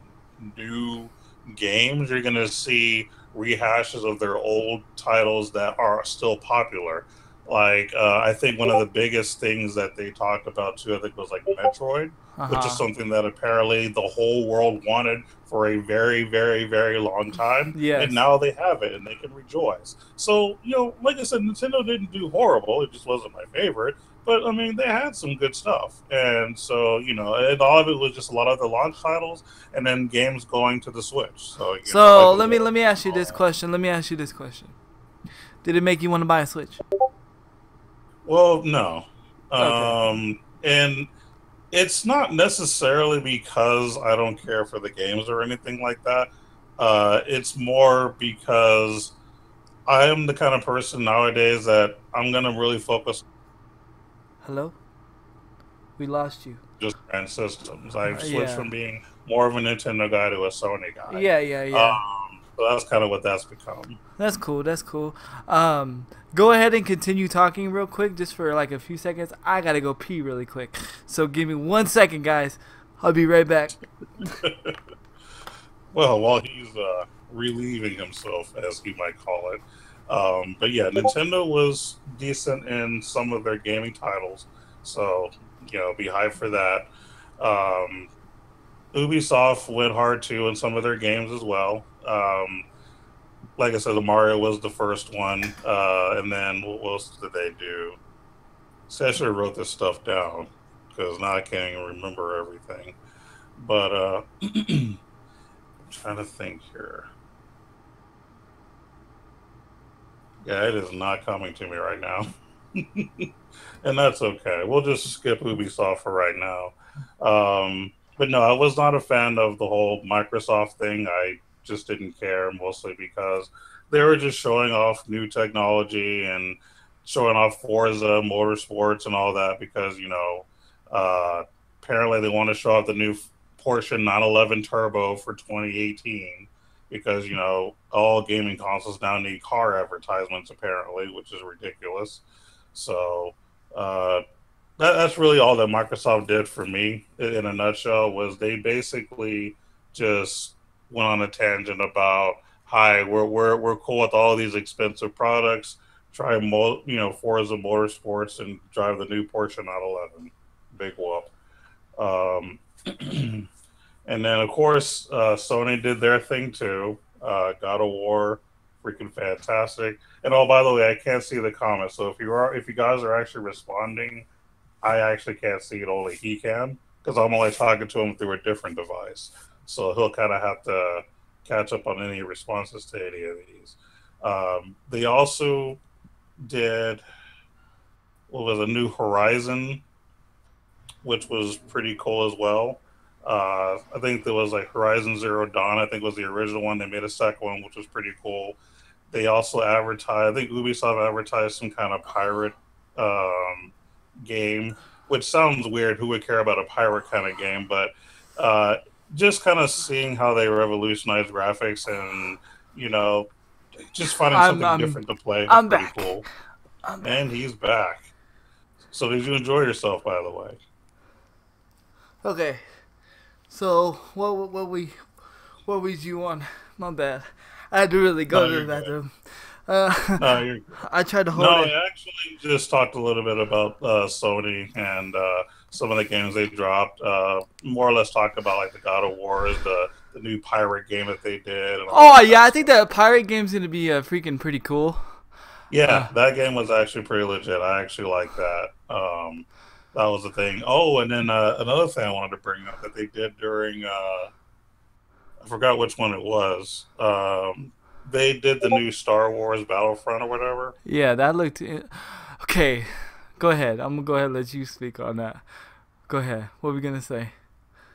[SPEAKER 2] new games. You're going to see rehashes of their old titles that are still popular. Like, I think one of the biggest things that they talked about, too, I think was, like, Metroid, which is something that apparently the whole world wanted for a very, very, very long time.
[SPEAKER 1] Yes.
[SPEAKER 2] And now they have it, and they can rejoice. So, you know, like I said, Nintendo didn't do horrible. It just wasn't my favorite. But, I mean, they had some good stuff. And so, you know, and all of it was just a lot of the launch titles and then games going to the Switch. So,
[SPEAKER 1] let me ask you this question. Did it make you want to buy a Switch?
[SPEAKER 2] Well, no.
[SPEAKER 1] Okay.
[SPEAKER 2] And it's not necessarily because I don't care for the games or anything like that. It's more because I am the kind of person nowadays that I'm going to really focus.
[SPEAKER 1] Hello? We lost you.
[SPEAKER 2] just ran systems. I've switched
[SPEAKER 1] Yeah.
[SPEAKER 2] from being more of a Nintendo guy to a Sony guy.
[SPEAKER 1] Yeah.
[SPEAKER 2] So that's kind of what that's become.
[SPEAKER 1] That's cool. That's cool. Go ahead and continue talking real quick, just for like a few seconds. I gotta go pee really quick. So give me 1 second, guys. I'll be right back.
[SPEAKER 2] Well, while he's relieving himself, as he might call it. But yeah, Nintendo was decent in some of their gaming titles, so be hyped for that. Ubisoft went hard too in some of their games as well. Like I said, the Mario was the first one, and then what else did they do? See, I should have wrote this stuff down because now I can't even remember everything. But I'm trying to think here. Yeah, it is not coming to me right now. And that's okay. We'll just skip Ubisoft for right now. But no, I was not a fan of the whole Microsoft thing. I just didn't care, mostly because they were just showing off new technology and showing off Forza Motorsports and all that because, apparently they want to show off the new Porsche 911 Turbo for 2018 because, all gaming consoles now need car advertisements, apparently, which is ridiculous. So that's really all that Microsoft did for me in a nutshell. Was they basically just went on a tangent about, hi, we're cool with all these expensive products. Try Forza Motorsports and drive the new Porsche 911. Big whoop. And then of course Sony did their thing too. God of War, freaking fantastic. And oh, by the way, I can't see the comments. So if you guys are actually responding, I actually can't see it. Only he can, because I'm only talking to him through a different device. So he'll kind of have to catch up on any responses to any of these. They also did a new Horizon, which was pretty cool as well. I think there was like Horizon Zero Dawn. I think was the original one. They made a second one, which was pretty cool. They also advertised. I think Ubisoft advertised some kind of pirate game, which sounds weird. Who would care about a pirate kind of game? But just kind of seeing how they revolutionized graphics and just finding something different to play.
[SPEAKER 1] I'm
[SPEAKER 2] pretty
[SPEAKER 1] back.
[SPEAKER 2] Cool. And he's back. So did you enjoy yourself, by the way?
[SPEAKER 1] Okay. So what was you on? My bad. I had to really go to the bathroom.
[SPEAKER 2] No, you're good.
[SPEAKER 1] I tried to hold it.
[SPEAKER 2] I actually just talked a little bit about Sony and some of the games they dropped. More or less talked about like the God of Wars, the new pirate game that they did. And
[SPEAKER 1] I think that pirate game's gonna be freaking pretty cool.
[SPEAKER 2] Yeah, that game was actually pretty legit. I actually like that. That was the thing. Oh, and then another thing I wanted to bring up that they did during I forgot which one it was. They did the new Star Wars Battlefront or whatever.
[SPEAKER 1] Yeah, that looked... Okay, go ahead. I'm going to go ahead and let you speak on that. Go ahead. What are we going to say?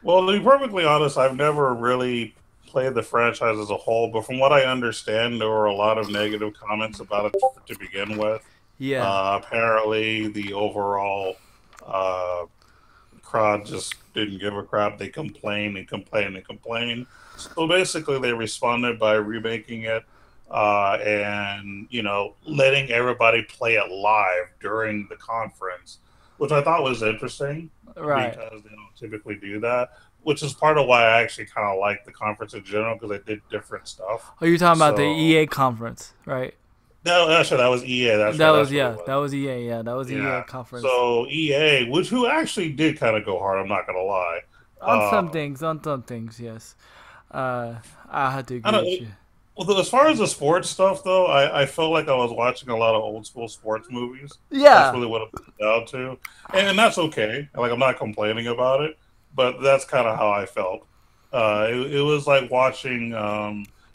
[SPEAKER 2] Well, to be perfectly honest, I've never really played the franchise as a whole, but from what I understand, there were a lot of negative comments about it to begin with.
[SPEAKER 1] Yeah.
[SPEAKER 2] Apparently, the overall crowd just didn't give a crap. They complained and complained and complained. So basically, they responded by remaking it and letting everybody play it live during the conference, which I thought was interesting,
[SPEAKER 1] right?
[SPEAKER 2] Because they don't typically do that. Which is part of why I actually kind of like the conference in general, because they did different stuff.
[SPEAKER 1] Oh, you're talking about the EA conference, right?
[SPEAKER 2] No, actually, that was EA.
[SPEAKER 1] That was EA. Yeah, that was EA conference.
[SPEAKER 2] So EA, who actually did kind of go hard. I'm not gonna lie.
[SPEAKER 1] On some things, yes. I had to agree with you.
[SPEAKER 2] Well, as far as the sports stuff, though, I felt like I was watching a lot of old school sports movies.
[SPEAKER 1] Yeah,
[SPEAKER 2] that's really what it comes down to, and that's okay. Like, I'm not complaining about it, but that's kind of how I felt. It was like watching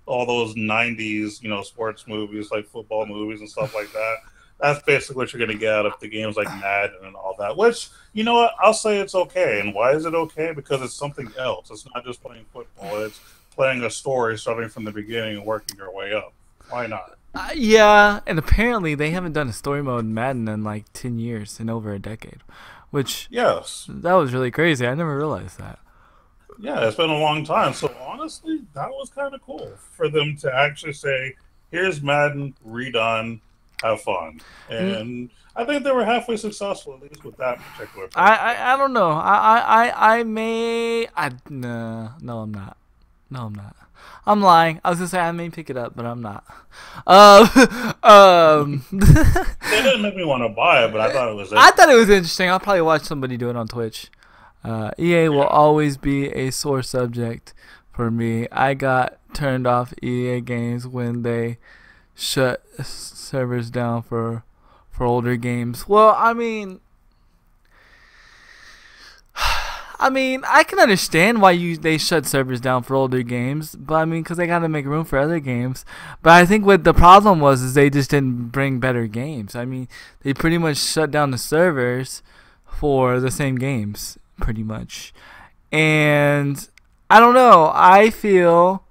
[SPEAKER 2] all those '90s, sports movies, like football movies and stuff like that. That's basically what you're going to get out of the games like Madden and all that, which, you know what, I'll say it's okay. And why is it okay? Because it's something else. It's not just playing football. It's playing a story starting from the beginning and working your way up. Why not?
[SPEAKER 1] Yeah, and apparently they haven't done a story mode in Madden in like 10 years, in over a decade, which
[SPEAKER 2] Yes.
[SPEAKER 1] that was really crazy. I never realized that.
[SPEAKER 2] Yeah, it's been a long time. So honestly, that was kind of cool for them to actually say, "Here's Madden redone. Have fun." And I think they were halfway successful, at least with that particular.
[SPEAKER 1] I don't know. I may. No, I'm not. No, I'm not. I'm lying. I was gonna say I may pick it up, but I'm not. Um,
[SPEAKER 2] They didn't make me want to buy it, but I thought it was.
[SPEAKER 1] I thought it was interesting. I'll probably watch somebody do it on Twitch. EA will always be a sore subject for me. I got turned off EA games when they shut servers down for older games. Well, I mean, I can understand why they shut servers down for older games, but I mean, because they gotta make room for other games. But I think what the problem was is they just didn't bring better games. I mean, they pretty much shut down the servers for the same games, pretty much. And I don't know. I feel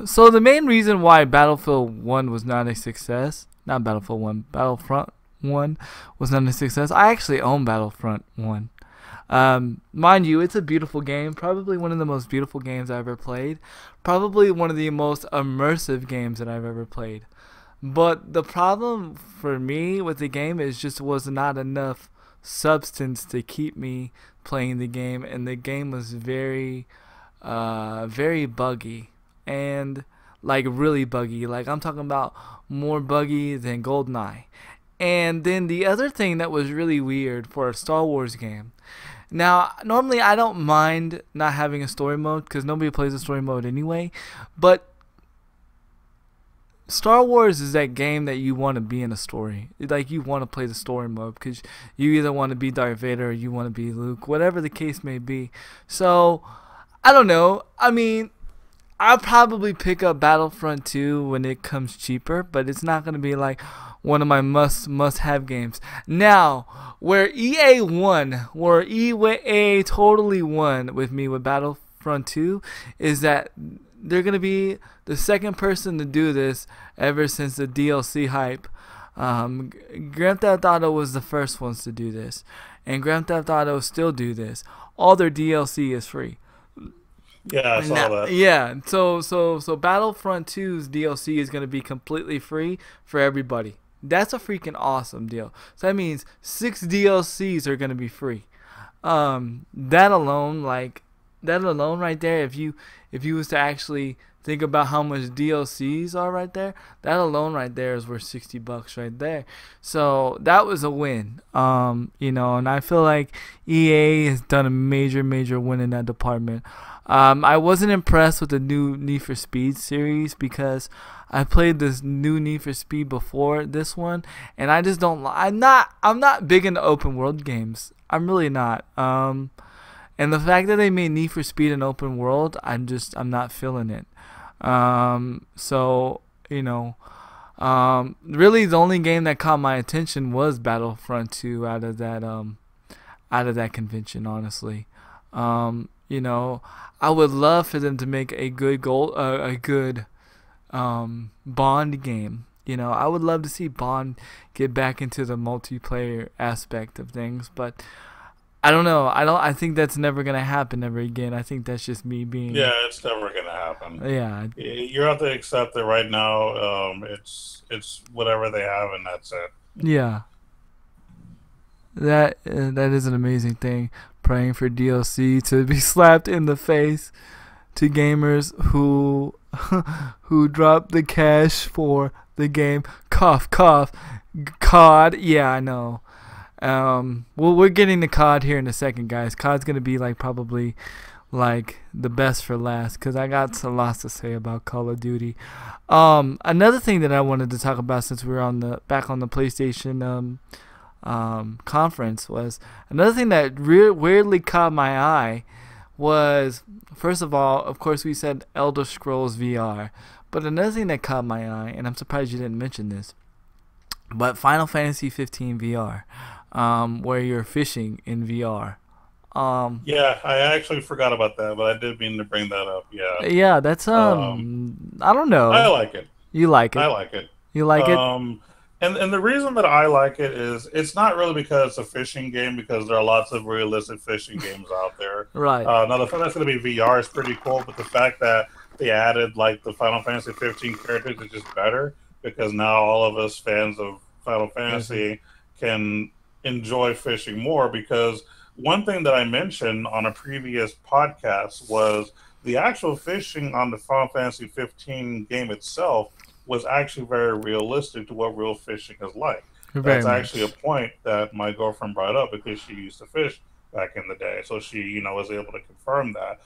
[SPEAKER 1] so. The main reason why Battlefield 1 was not a success, not Battlefield 1, Battlefront 1 was not a success. I actually own Battlefront 1. Mind you, it's a beautiful game. Probably one of the most beautiful games I've ever played. Probably one of the most immersive games that I've ever played. But the problem for me with the game is just was not enough substance to keep me playing the game, and the game was very, very buggy, and like really buggy. Like I'm talking about more buggy than GoldenEye. And then the other thing that was really weird for a Star Wars game. Now, normally I don't mind not having a story mode because nobody plays a story mode anyway. But Star Wars is that game that you want to be in a story. Like you want to play the story mode because you either want to be Darth Vader or you want to be Luke, whatever the case may be. So, I don't know. I mean, I'll probably pick up Battlefront 2 when it comes cheaper, but it's not going to be like one of my must-have games. Now, where EA totally won with me with Battlefront 2 is that they're going to be the second person to do this ever since the DLC hype. Grand Theft Auto was the first ones to do this, and Grand Theft Auto still do this. All their DLC is free.
[SPEAKER 2] Yeah, I saw that.
[SPEAKER 1] Yeah, so Battlefront 2's DLC is going to be completely free for everybody. That's a freaking awesome deal. So that means 6 DLCs are going to be free. That alone right there, if you was to actually think about how much DLCs are right there, that alone right there is worth $60 right there. So that was a win. And I feel like EA has done a major win in that department. I wasn't impressed with the new Need for Speed series because I played this new Need for Speed before this one, and I just don't. I'm not big into open world games. I'm really not. And the fact that they made Need for Speed an open world, I'm not feeling it. Really the only game that caught my attention was Battlefront 2 out of that convention, honestly. I would love for them to make a good Bond game. I would love to see Bond get back into the multiplayer aspect of things, but I don't know. I think that's never gonna happen ever again. I think that's just me being.
[SPEAKER 2] Yeah, it's never gonna happen.
[SPEAKER 1] Yeah,
[SPEAKER 2] you have to accept that right now. It's whatever they have, and that's it.
[SPEAKER 1] Yeah. That is an amazing thing. Praying for DLC to be slapped in the face to gamers who drop the cash for the game. Cough, cough. COD. Yeah, I know. Well, we're getting to COD here in a second, guys. COD's gonna be probably the best for last because I got a lot to say about Call of Duty. Another thing that I wanted to talk about since we're back on the PlayStation conference was another thing that weirdly caught my eye was, first of all, of course, we said Elder Scrolls VR, but another thing that caught my eye, and I'm surprised you didn't mention this, but Final Fantasy 15 VR, where you're fishing in VR.
[SPEAKER 2] Yeah, I actually forgot about that, but I did mean to bring that up. Yeah.
[SPEAKER 1] Yeah, that's I don't know.
[SPEAKER 2] I like it.
[SPEAKER 1] You like
[SPEAKER 2] I
[SPEAKER 1] it?
[SPEAKER 2] like it.
[SPEAKER 1] You like it?
[SPEAKER 2] Um, and the reason that I like it is it's not really because it's a fishing game because there are lots of realistic fishing games out there.
[SPEAKER 1] Right.
[SPEAKER 2] Now the fact that's going to be VR is pretty cool, but the fact that they added like the Final Fantasy 15 characters is just better because now all of us fans of Final
[SPEAKER 1] Fantasy.
[SPEAKER 2] Fantasy can enjoy fishing more because one thing that I mentioned on a previous podcast was the actual fishing on the Final Fantasy 15 game itself was actually very realistic to what real fishing is like.
[SPEAKER 1] Very
[SPEAKER 2] That's actually a
[SPEAKER 1] much.
[SPEAKER 2] point that my girlfriend brought up because she used to fish back in the day. So she, was able to confirm that.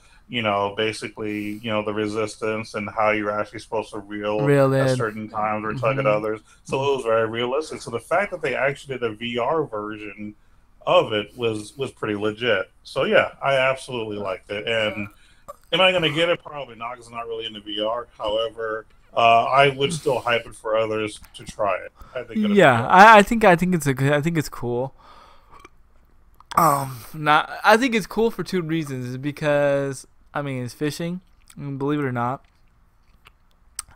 [SPEAKER 2] Basically, the resistance and how you're actually supposed to reel
[SPEAKER 1] Real
[SPEAKER 2] at
[SPEAKER 1] in.
[SPEAKER 2] certain times or tug at
[SPEAKER 1] Hmm.
[SPEAKER 2] others. So it was very realistic. So the fact that they actually did a VR version of it was pretty legit. So yeah, I absolutely liked it. And am I going to get it? Probably not, because I'm not really into VR. However, I would still hype it for others to try it. I think it'll be
[SPEAKER 1] Yeah,
[SPEAKER 2] good.
[SPEAKER 1] I think it's a good. I think it's cool. Not. I think it's cool for two reasons. Because I mean, it's fishing. And believe it or not,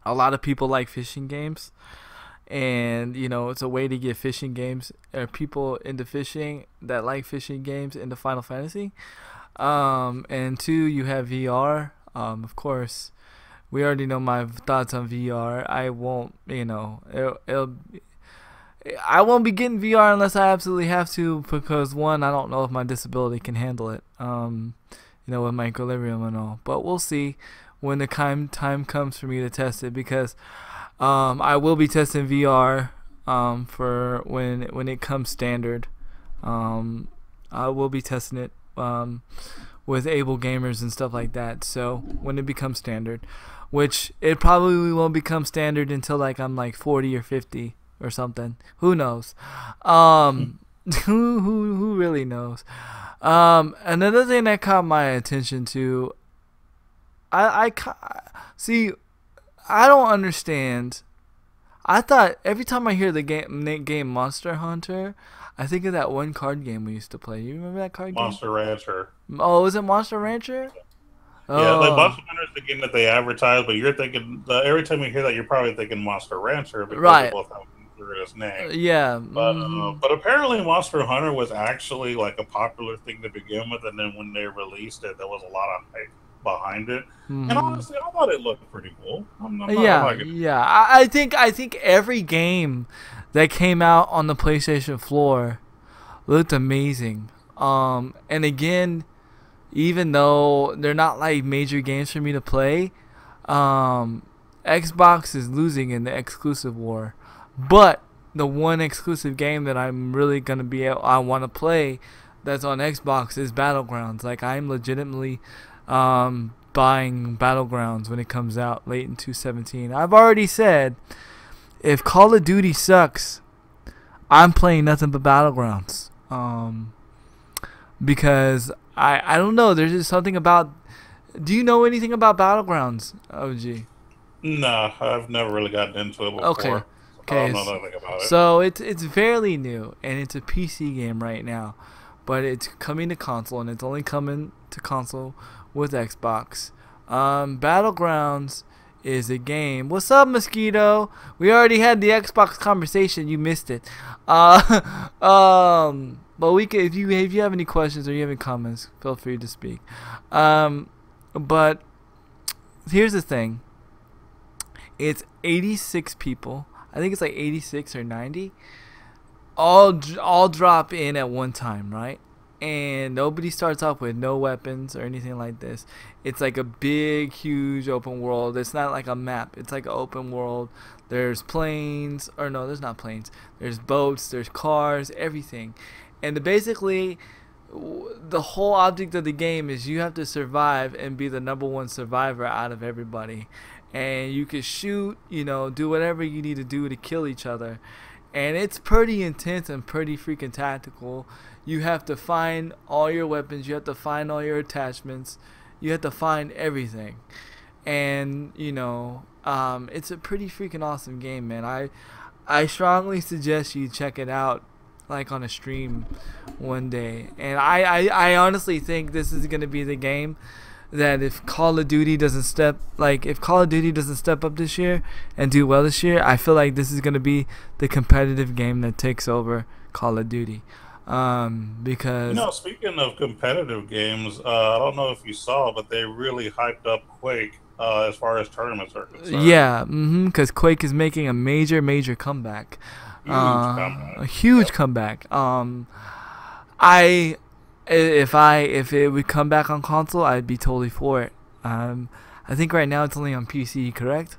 [SPEAKER 1] a lot of people like fishing games, and it's a way to get fishing games or people into fishing that like fishing games into Final Fantasy. And two, you have VR. Of course, we already know my thoughts on VR. I won't, I won't be getting VR unless I absolutely have to because one, I don't know if my disability can handle it. With my equilibrium and all. But we'll see when the time comes for me to test it because I will be testing VR for when it comes standard. Um, I will be testing it with able gamers and stuff like that. So when it becomes standard, which it probably won't become standard until like I'm like 40 or 50 or something. Who knows? Um, who really knows? Another thing that caught my attention too, see. I don't understand. I thought every time I hear the game Monster Hunter, I think of that one card game we used to play. You remember that card game?
[SPEAKER 2] Monster Rancher.
[SPEAKER 1] Oh, is it Monster Rancher?
[SPEAKER 2] Yeah, like
[SPEAKER 1] Oh,
[SPEAKER 2] Monster Hunter is the game that they advertise, but you're thinking every time you hear that, you're probably thinking Monster Rancher because they
[SPEAKER 1] right.
[SPEAKER 2] both have Monster in its name.
[SPEAKER 1] Yeah.
[SPEAKER 2] But apparently Monster Hunter was actually like a popular thing to begin with, and then when they released it, there was a lot of hype behind it. And
[SPEAKER 1] Hmm.
[SPEAKER 2] honestly, I thought it looked pretty cool. I'm
[SPEAKER 1] Yeah,
[SPEAKER 2] not gonna.
[SPEAKER 1] yeah. I think every game that came out on the PlayStation floor looked amazing. And again, even though they're not like major games for me to play, um, Xbox is losing in the exclusive war. But the one exclusive game that I'm really gonna I want to play that's on Xbox is Battlegrounds. Like I'm legitimately buying Battlegrounds when it comes out late in 2017. I've already said if Call of Duty sucks, I'm playing nothing but Battlegrounds. Because I don't know. There's just something about. Do you know anything about Battlegrounds, OG?
[SPEAKER 2] Nah, I've never really gotten into it
[SPEAKER 1] Okay,
[SPEAKER 2] before. I don't
[SPEAKER 1] okay.
[SPEAKER 2] know nothing about it.
[SPEAKER 1] So it's fairly new and it's a PC game right now, but it's coming to console and it's only coming to console with Xbox. Battlegrounds is a game. What's up, Mosquito? We already had the Xbox conversation. You missed it. But we can, if you have any questions or you have any comments, feel free to speak. But here's the thing. It's 86 people. I think it's like 86 or 90. All drop in at one time, right? And nobody starts off with no weapons or anything like this. It's like a big, huge open world. It's not like a map. It's like an open world. There's planes, or no, there's not planes. There's boats, there's cars, everything. And basically, the whole object of the game is you have to survive and be the number one survivor out of everybody. And you can shoot, do whatever you need to do to kill each other. And it's pretty intense and pretty freaking tactical. You have to find all your weapons. You have to find all your attachments. You have to find everything. And, it's a pretty freaking awesome game, man. I strongly suggest you check it out, like on a stream one day. And I honestly think this is going to be the game that if Call of Duty doesn't step up this year and do well this year, I feel like this is gonna be the competitive game that takes over Call of Duty. Because
[SPEAKER 2] speaking of competitive games, I don't know if you saw, but they really hyped up Quake as far as tournaments are concerned.
[SPEAKER 1] Yeah, because Quake is making a major comeback.
[SPEAKER 2] Huge comeback.
[SPEAKER 1] A huge comeback. If it would come back on console, I'd be totally for it. I think right now it's only on PC, correct?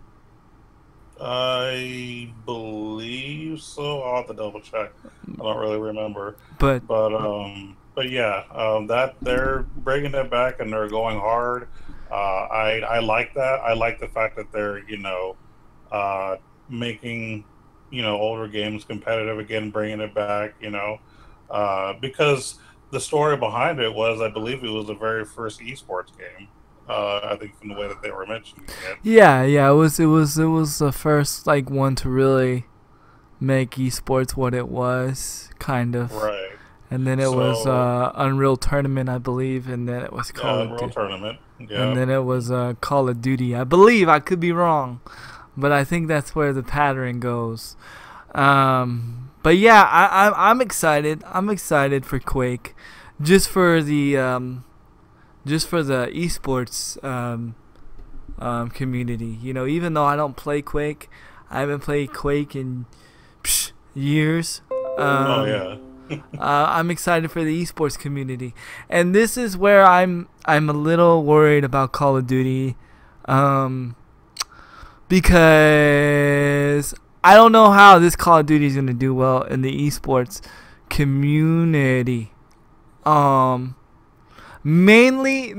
[SPEAKER 2] I believe so. I'll have to double check. I don't really remember.
[SPEAKER 1] But
[SPEAKER 2] yeah, that they're bringing it back and they're going hard. I like that. I like the fact that they're making older games competitive again, bringing it back. Because the story behind it was, I believe it was the very first esports game. I think from the way that they were mentioning it.
[SPEAKER 1] Yeah, it was the first one to really make esports what it was, kind of.
[SPEAKER 2] Right.
[SPEAKER 1] And then it was Unreal Tournament, I believe, and then it was Call of Duty.
[SPEAKER 2] Unreal Tournament. Yeah.
[SPEAKER 1] And then it was Call of Duty. I believe, I could be wrong, but I think that's where the pattern goes. But yeah, I'm excited. I'm excited for Quake, just for the esports community. Even though I don't play Quake, I haven't played Quake in years. I'm excited for the esports community, and this is where I'm a little worried about Call of Duty, because I don't know how this Call of Duty is gonna do well in the esports community. Mainly,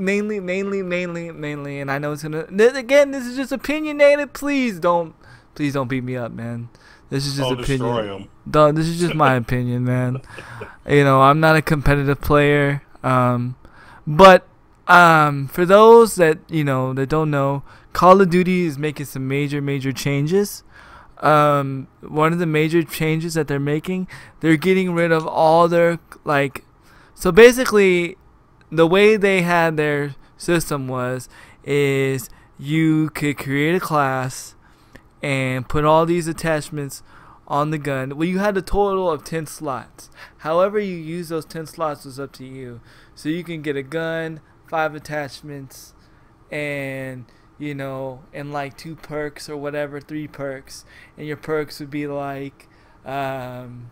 [SPEAKER 1] and I know it's gonna. Again, this is just opinionated. Please don't beat me up, man. This is just opinion. This is just my opinion, man. I'm not a competitive player. But for those that that don't know, Call of Duty is making some major changes. One of the major changes that they're making, they're getting rid of all their so basically, the way they had their system is you could create a class and put all these attachments on the gun. Well, you had a total of 10 slots. However you use those 10 slots was up to you. So you can get a gun, 5 attachments, and and 2 perks or whatever, 3 perks. And your perks would be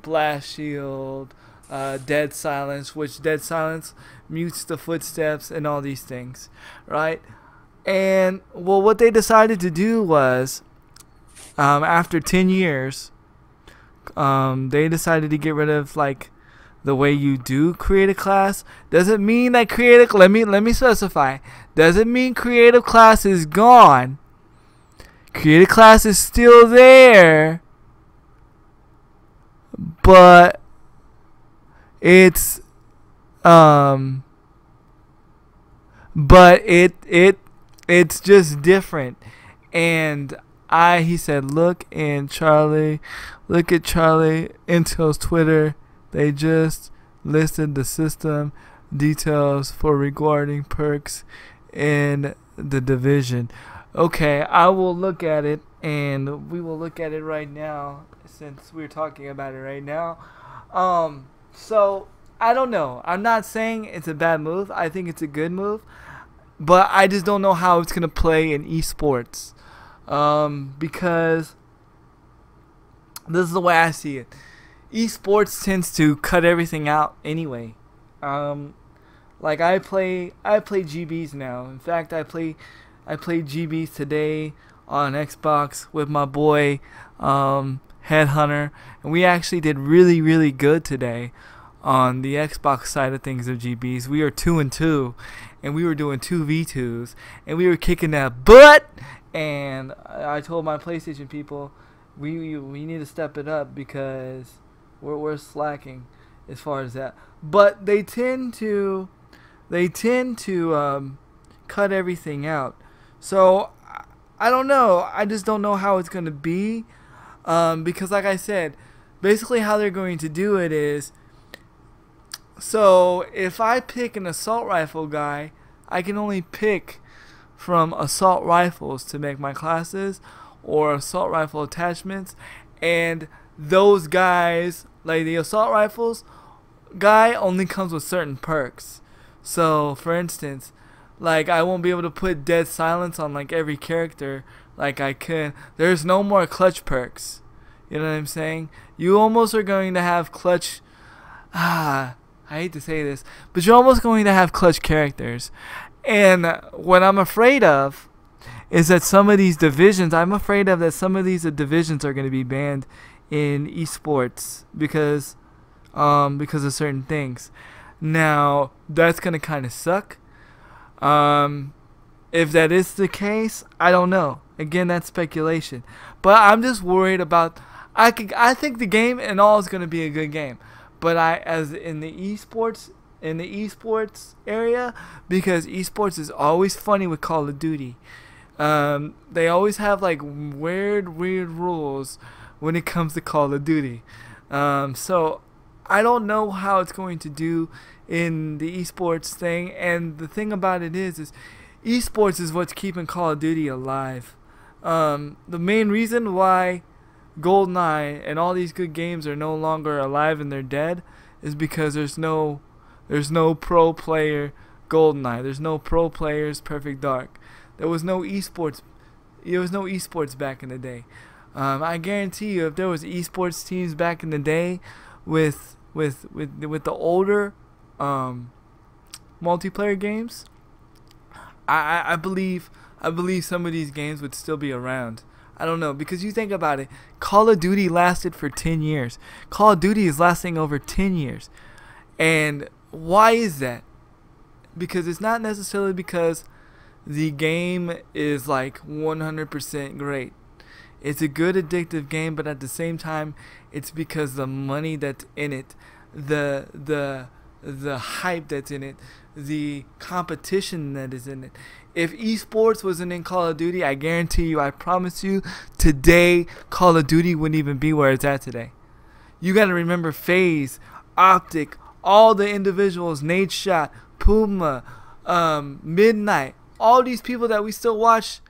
[SPEAKER 1] blast shield, dead silence, which dead silence mutes the footsteps and all these things, right? And well, what they decided to do was, after 10 years, they decided to get rid of the way you do create a class. Doesn't mean that let me specify. Doesn't mean creative class is gone. Creative class is still there, but it's it's just different. And he said, look at Charlie Intel's Twitter. They just listed the system details for regarding perks in the division. Okay, I will look at it, and we will look at it right now since we're talking about it right now. So I don't know. I'm not saying it's a bad move. I think it's a good move, but I just don't know how it's gonna play in esports. Because this is the way I see it. Esports tends to cut everything out anyway. I play GBs now. In fact, I played GBs today on Xbox with my boy Headhunter, and we actually did really good today on the Xbox side of things of GBs. We are 2-2, and we were doing 2v2s, and we were kicking that butt. And I told my PlayStation people, we need to step it up because we're slacking as far as that. But they tend to cut everything out. So I don't know. I just don't know how it's gonna be, because like I said, basically how they're going to do it is, so if I pick an assault rifle guy, I can only pick from assault rifles to make my classes, or assault rifle attachments, and those guys, like the assault rifles guy, only comes with certain perks. So for instance, like I won't be able to put dead silence on like every character like I could. There's no more clutch perks. You know what I'm saying? You almost are going to have clutch. I hate to say this, but you're almost going to have clutch characters. And what I'm afraid of is that some of these divisions, I'm afraid of that some of these divisions are going to be banned in esports because of certain things. Now, that's going to kind of suck. If that is the case, I don't know. Again, that's speculation. But I'm just worried about, I think the game and all is going to be a good game. But as in the esports area, because esports is always funny with Call of Duty. They always have like weird rules when it comes to Call of Duty. So I don't know how it's going to do in the esports thing. And the thing about it is esports is what's keeping Call of Duty alive. The main reason why GoldenEye and all these good games are no longer alive and they're dead is because there's no pro player GoldenEye. There's no pro players Perfect Dark. There was no esports. There was no esports back in the day. I guarantee you, if there was esports teams back in the day with the older multiplayer games, I believe some of these games would still be around. I don't know, because you think about it, Call of Duty lasted for 10 years. Call of Duty is lasting over 10 years. And why is that? Because it's not necessarily because the game is like 100% great. It's a good addictive game, but at the same time, it's because the money that's in it, the hype that's in it, the competition that is in it. If esports wasn't in Call of Duty, I guarantee you, I promise you, today Call of Duty wouldn't even be where it's at today. You got to remember FaZe, Optic, all the individuals, Nadeshot, Puma, Midnight, all these people that we still watch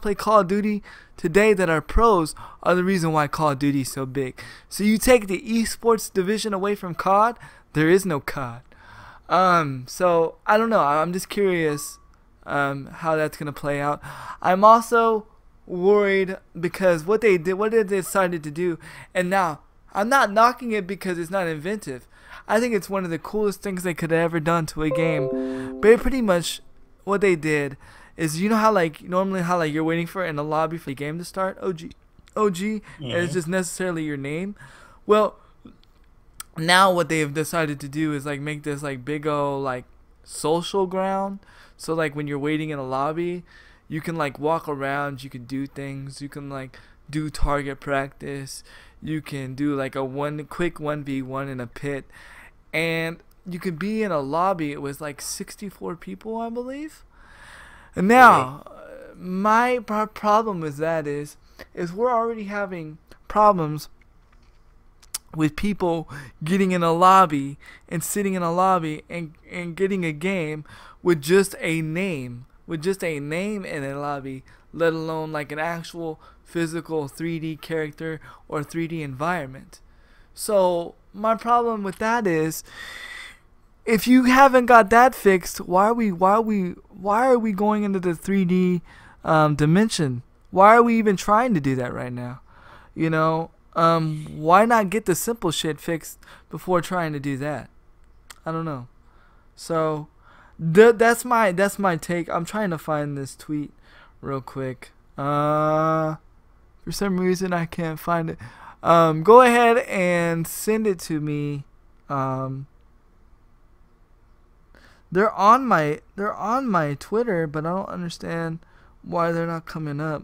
[SPEAKER 1] play Call of Duty today that are pros are the reason why Call of Duty is so big. So you take the esports division away from COD, there is no COD. So I don't know. I'm just curious how that's gonna play out. I'm also worried because what they decided to do, and now I'm not knocking it because it's not inventive. I think it's one of the coolest things they could have ever done to a game. But pretty much what they did is, you know how like normally how like you're waiting for in a lobby for the game to start, OG, and it's just necessarily your name. Well, now what they have decided to do is like make this like big old like social ground. So like when you're waiting in a lobby, you can like walk around, you can do things, you can like do target practice, you can do like a quick 1v1 in a pit, and you could be in a lobby with like 64 people, I believe. And now my problem with that is we're already having problems with people getting in a lobby and sitting in a lobby and getting a game with just a name. With just a name in a lobby, let alone like an actual physical 3D character or 3D environment. So my problem with that is, if you haven't got that fixed, why are we going into the 3D dimension? Why are we even trying to do that right now? You know, why not get the simple shit fixed before trying to do that? I don't know. So that's my take. I'm trying to find this tweet real quick. For some reason I can't find it. Go ahead and send it to me. They're on my Twitter, but I don't understand why they're not coming up.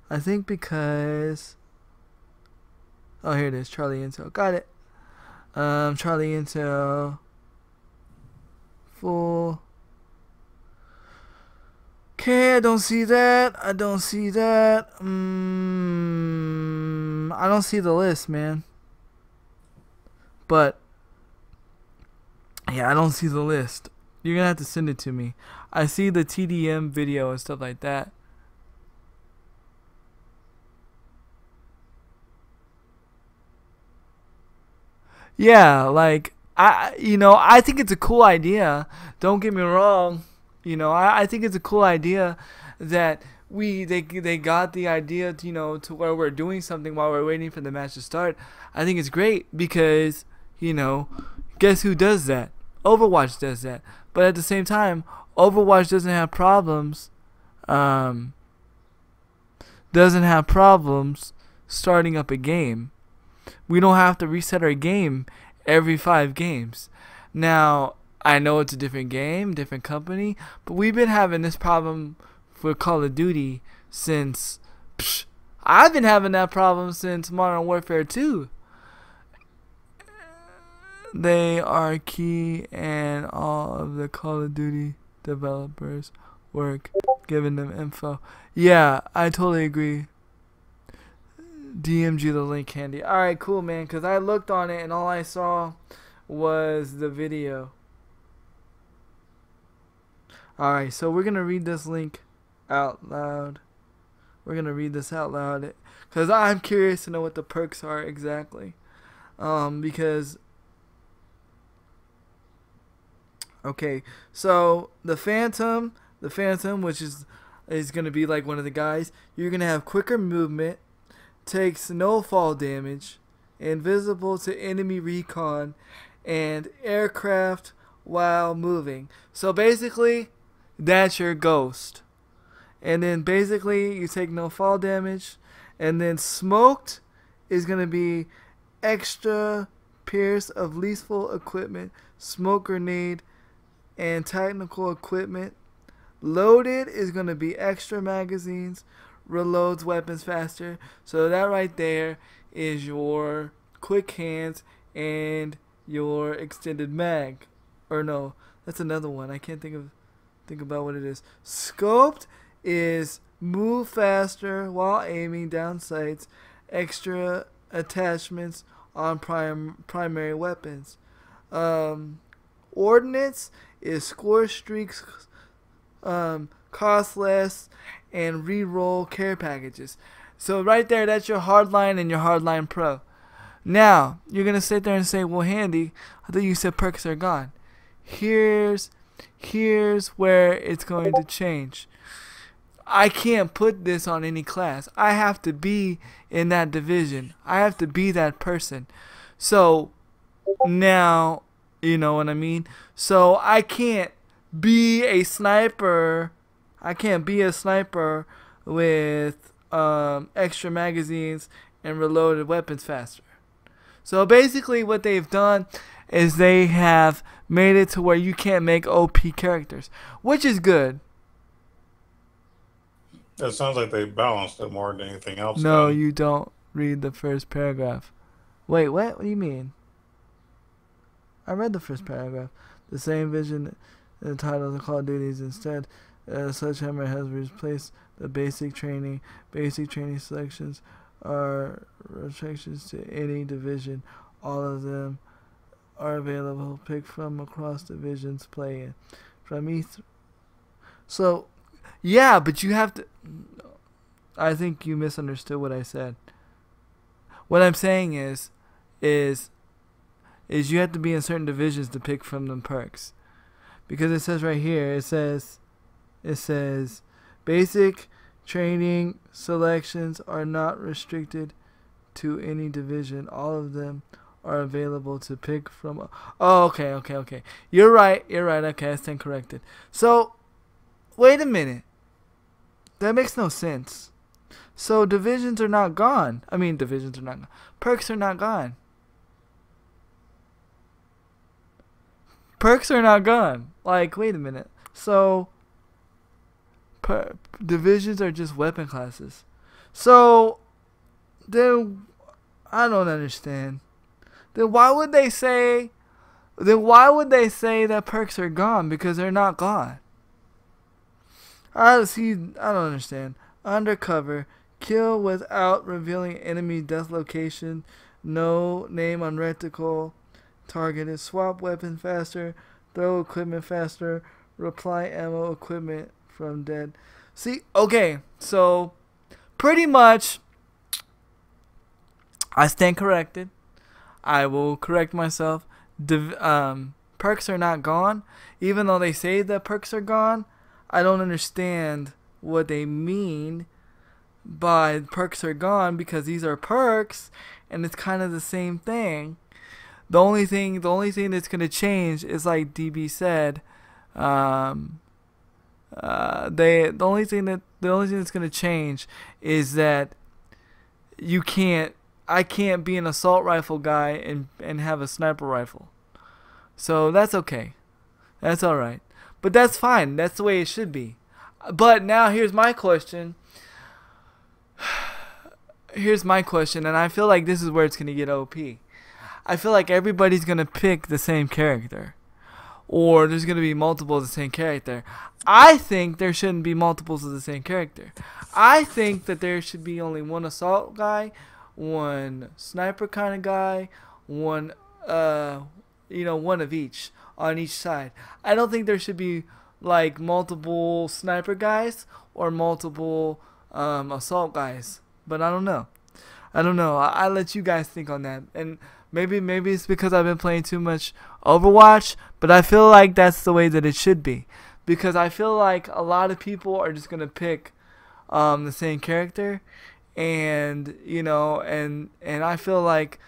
[SPEAKER 1] I think because, oh, here it is, Charlie Intel. Got it. Charlie Intel full. Okay, I don't see that. I don't see the list, man. But yeah, I don't see the list. You're gonna have to send it to me. I see the TDM video and stuff like that. Yeah, like I think it's a cool idea. Don't get me wrong. I think it's a cool idea that they got the idea to where we're doing something while we're waiting for the match to start. I think it's great because guess who does that? Overwatch does that. But at the same time, Overwatch doesn't have problems. Doesn't have problems starting up a game. We don't have to reset our game every 5 games. Now, I know it's a different game, different company, but we've been having this problem for Call of Duty since... I've been having that problem since Modern Warfare 2. They are key and all of the Call of Duty developers work, giving them info. Yeah, I totally agree. DMG the link, Candy. Alright, cool, man, because I looked on it and all I saw was the video. Alright, so we're going to read this link out loud. We're going to read this out loud because I'm curious to know what the perks are exactly. Because... Okay, so the Phantom, which is going to be like one of the guys, you're going to have quicker movement, takes no fall damage, invisible to enemy recon, and aircraft while moving. So basically, that's your Ghost. And then basically, you take no fall damage. And then Smoked is going to be extra pierce of lethal equipment, smoke grenade, and technical equipment. Loaded is going to be extra magazines, reloads weapons faster. So that right there is your quick hands and your extended mag. Or no, that's another one. I can't think about what it is. Scoped is move faster while aiming down sights, extra attachments on primary weapons. Ordnance is score streaks, cost less, and reroll care packages. So right there, that's your hardline and your hardline pro. Now, you're going to sit there and say, well, Handy, I thought you said perks are gone. Here's where it's going to change. I can't put this on any class. I have to be in that division. I have to be that person. So, now, you know what I mean? So, I can't be a sniper. I can't be a sniper with extra magazines and reloaded weapons faster. So basically what they've done is they have made it to where you can't make OP characters, which is good.
[SPEAKER 2] It sounds like they balanced it more than anything else.
[SPEAKER 1] No, you don't read the first paragraph. Wait, what? What do you mean? I read the first paragraph. The same vision in the title of the Call of Duties. Instead, Sledgehammer has replaced the basic training. Basic training selections are restrictions to any division. All of them are available. Pick from across divisions. Play in. From E3. So, yeah, but you have to... I think you misunderstood what I said. What I'm saying is you have to be in certain divisions to pick from them perks. Because it says right here, it says basic training selections are not restricted to any division. All of them are available to pick from. Oh, okay. You're right. Okay, I stand corrected. So, wait a minute. That makes no sense. So, divisions are not gone. I mean, divisions are not gone. Perks are not gone. Perks are not gone. Like, wait a minute. So, divisions are just weapon classes. So, then, I don't understand. Then why would they say that perks are gone? Because they're not gone. I don't understand. Undercover. Kill without revealing enemy death location. No name on reticle. Targeted. Swap weapon faster. throw equipment faster, reply ammo equipment from dead. See, okay, so pretty much I stand corrected. I will correct myself. Perks are not gone. Even though they say that perks are gone, I don't understand what they mean by perks are gone, because these are perks and it's kind of the same thing. The only thing that's gonna change is, like DB said, the only thing that's gonna change is that I can't be an assault rifle guy and have a sniper rifle. So that's okay. That's alright. But that's fine. That's the way it should be. But now here's my question. And I feel like this is where it's going to get OP. I feel like everybody's going to pick the same character. Or there's going to be multiples of the same character. I think there shouldn't be multiples of the same character. I think that there should be only one assault guy, one sniper kind of guy, one one of each on each side. I don't think there should be like multiple sniper guys or multiple assault guys. But I don't know. I let you guys think on that. And maybe it's because I've been playing too much Overwatch, but I feel like that's the way that it should be. Because I feel like a lot of people are just gonna pick the same character, and I feel like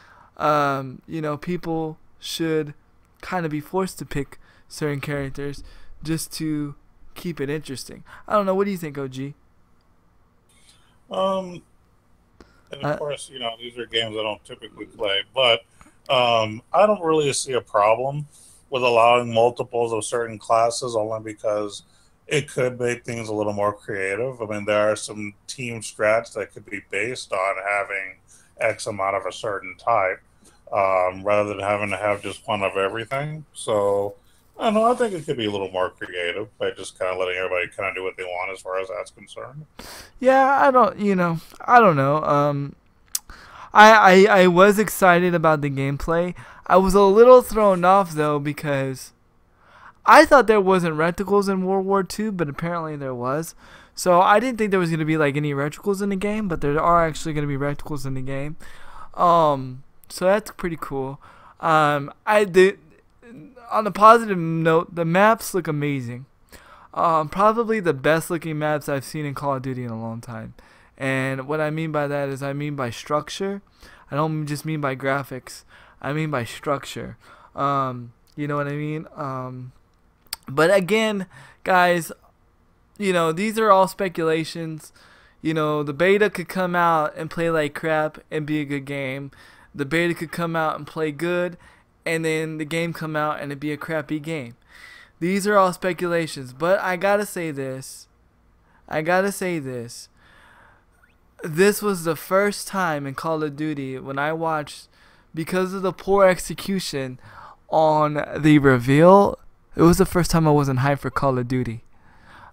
[SPEAKER 1] people should kind of be forced to pick certain characters just to keep it interesting. I don't know. What do you think, OG?
[SPEAKER 2] And of course, these are games I don't typically play, but I don't really see a problem with allowing multiples of certain classes, only because it could make things a little more creative. I mean, there are some team strats that could be based on having X amount of a certain type, rather than having to have just one of everything. So, I don't know, I think it could be a little more creative by just kind of letting everybody kind of do what they want as far as that's concerned.
[SPEAKER 1] Yeah, I don't know. I was excited about the gameplay. I was a little thrown off though, because I thought there wasn't reticles in World War II, but apparently there was. So I didn't think there was gonna be like any reticles in the game, but there are actually gonna be reticles in the game. So that's pretty cool. On a positive note, the maps look amazing. Probably the best looking maps I've seen in Call of Duty in a long time. And what I mean by that is I mean by structure. I don't just mean by graphics. I mean by structure. You know what I mean? But again, guys, these are all speculations. The beta could come out and play like crap and be a good game. The beta could come out and play good, and then the game come out and it be a crappy game. These are all speculations, but I gotta say this. This was the first time in Call of Duty when I watched, because of the poor execution on the reveal, it was the first time I wasn't hyped for Call of Duty.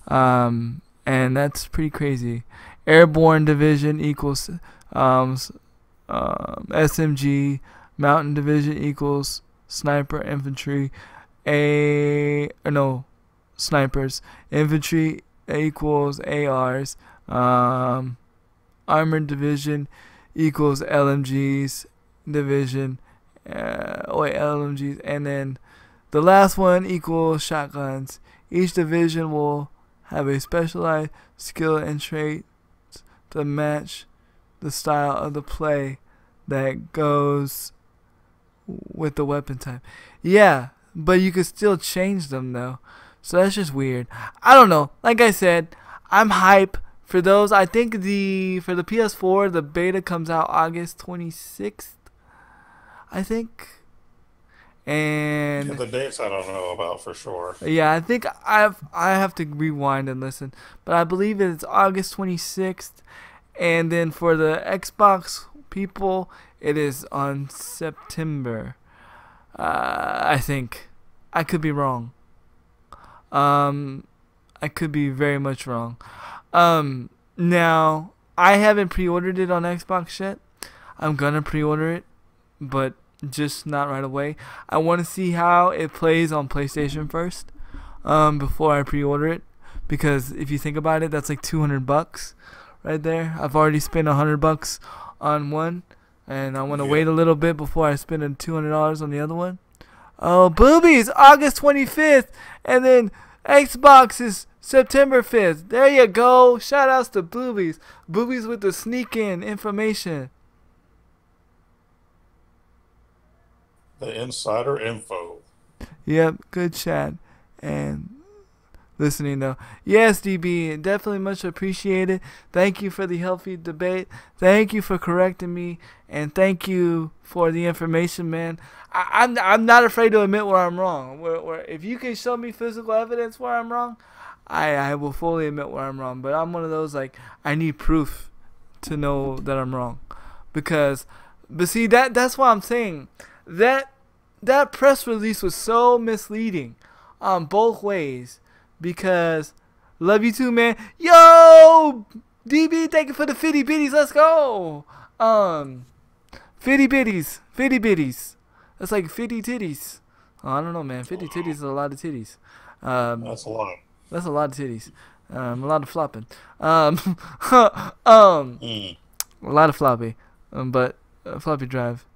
[SPEAKER 1] And that's pretty crazy. Airborne Division equals SMG. Mountain Division equals Sniper Infantry. Snipers. Infantry equals ARs. Armored Division equals LMGs. Division. LMGs. And then the last one equals shotguns. Each division will have a specialized skill and trait to match the style of the play that goes with the weapon type. Yeah, but you could still change them though. So that's just weird. I don't know. Like I said, I'm hype for those. I think for the PS4, the beta comes out August 26th. I think. And
[SPEAKER 2] the dates I don't know about for sure.
[SPEAKER 1] Yeah, I think I have to rewind and listen, but I believe it's August 26th. And then for the Xbox people, it is on September. I think. I could be wrong. I could be very much wrong. Now, I haven't pre-ordered it on Xbox yet. I'm gonna pre-order it, but just not right away. I want to see how it plays on PlayStation first, before I pre-order it, because if you think about it, that's like $200 right there. I've already spent $100 on one, and I want to wait a little bit before I spend $200 on the other one. Oh, boobies, August 25th, and then Xbox is September 5th. There you go. Shout outs to boobies. Boobies with the sneak in information.
[SPEAKER 2] The insider info.
[SPEAKER 1] Yep, good chat and listening though. Yes, DB, definitely much appreciated. Thank you for the healthy debate. Thank you for correcting me, and thank you for the information, man. I'm not afraid to admit where I'm wrong. Where if you can show me physical evidence where I'm wrong, I will fully admit where I'm wrong. But I'm one of those, like, I need proof to know that I'm wrong, but see, that's why I'm saying that press release was so misleading on both ways, because love you too, man. Yo, DB, thank you for the fitty bitties. Let's go. Fitty bitties. That's like 50 titties. Oh, I don't know, man. 50 titties is a lot of titties.
[SPEAKER 2] That's a lot.
[SPEAKER 1] That's a lot of titties. A lot of flopping. A lot of floppy. But floppy drive.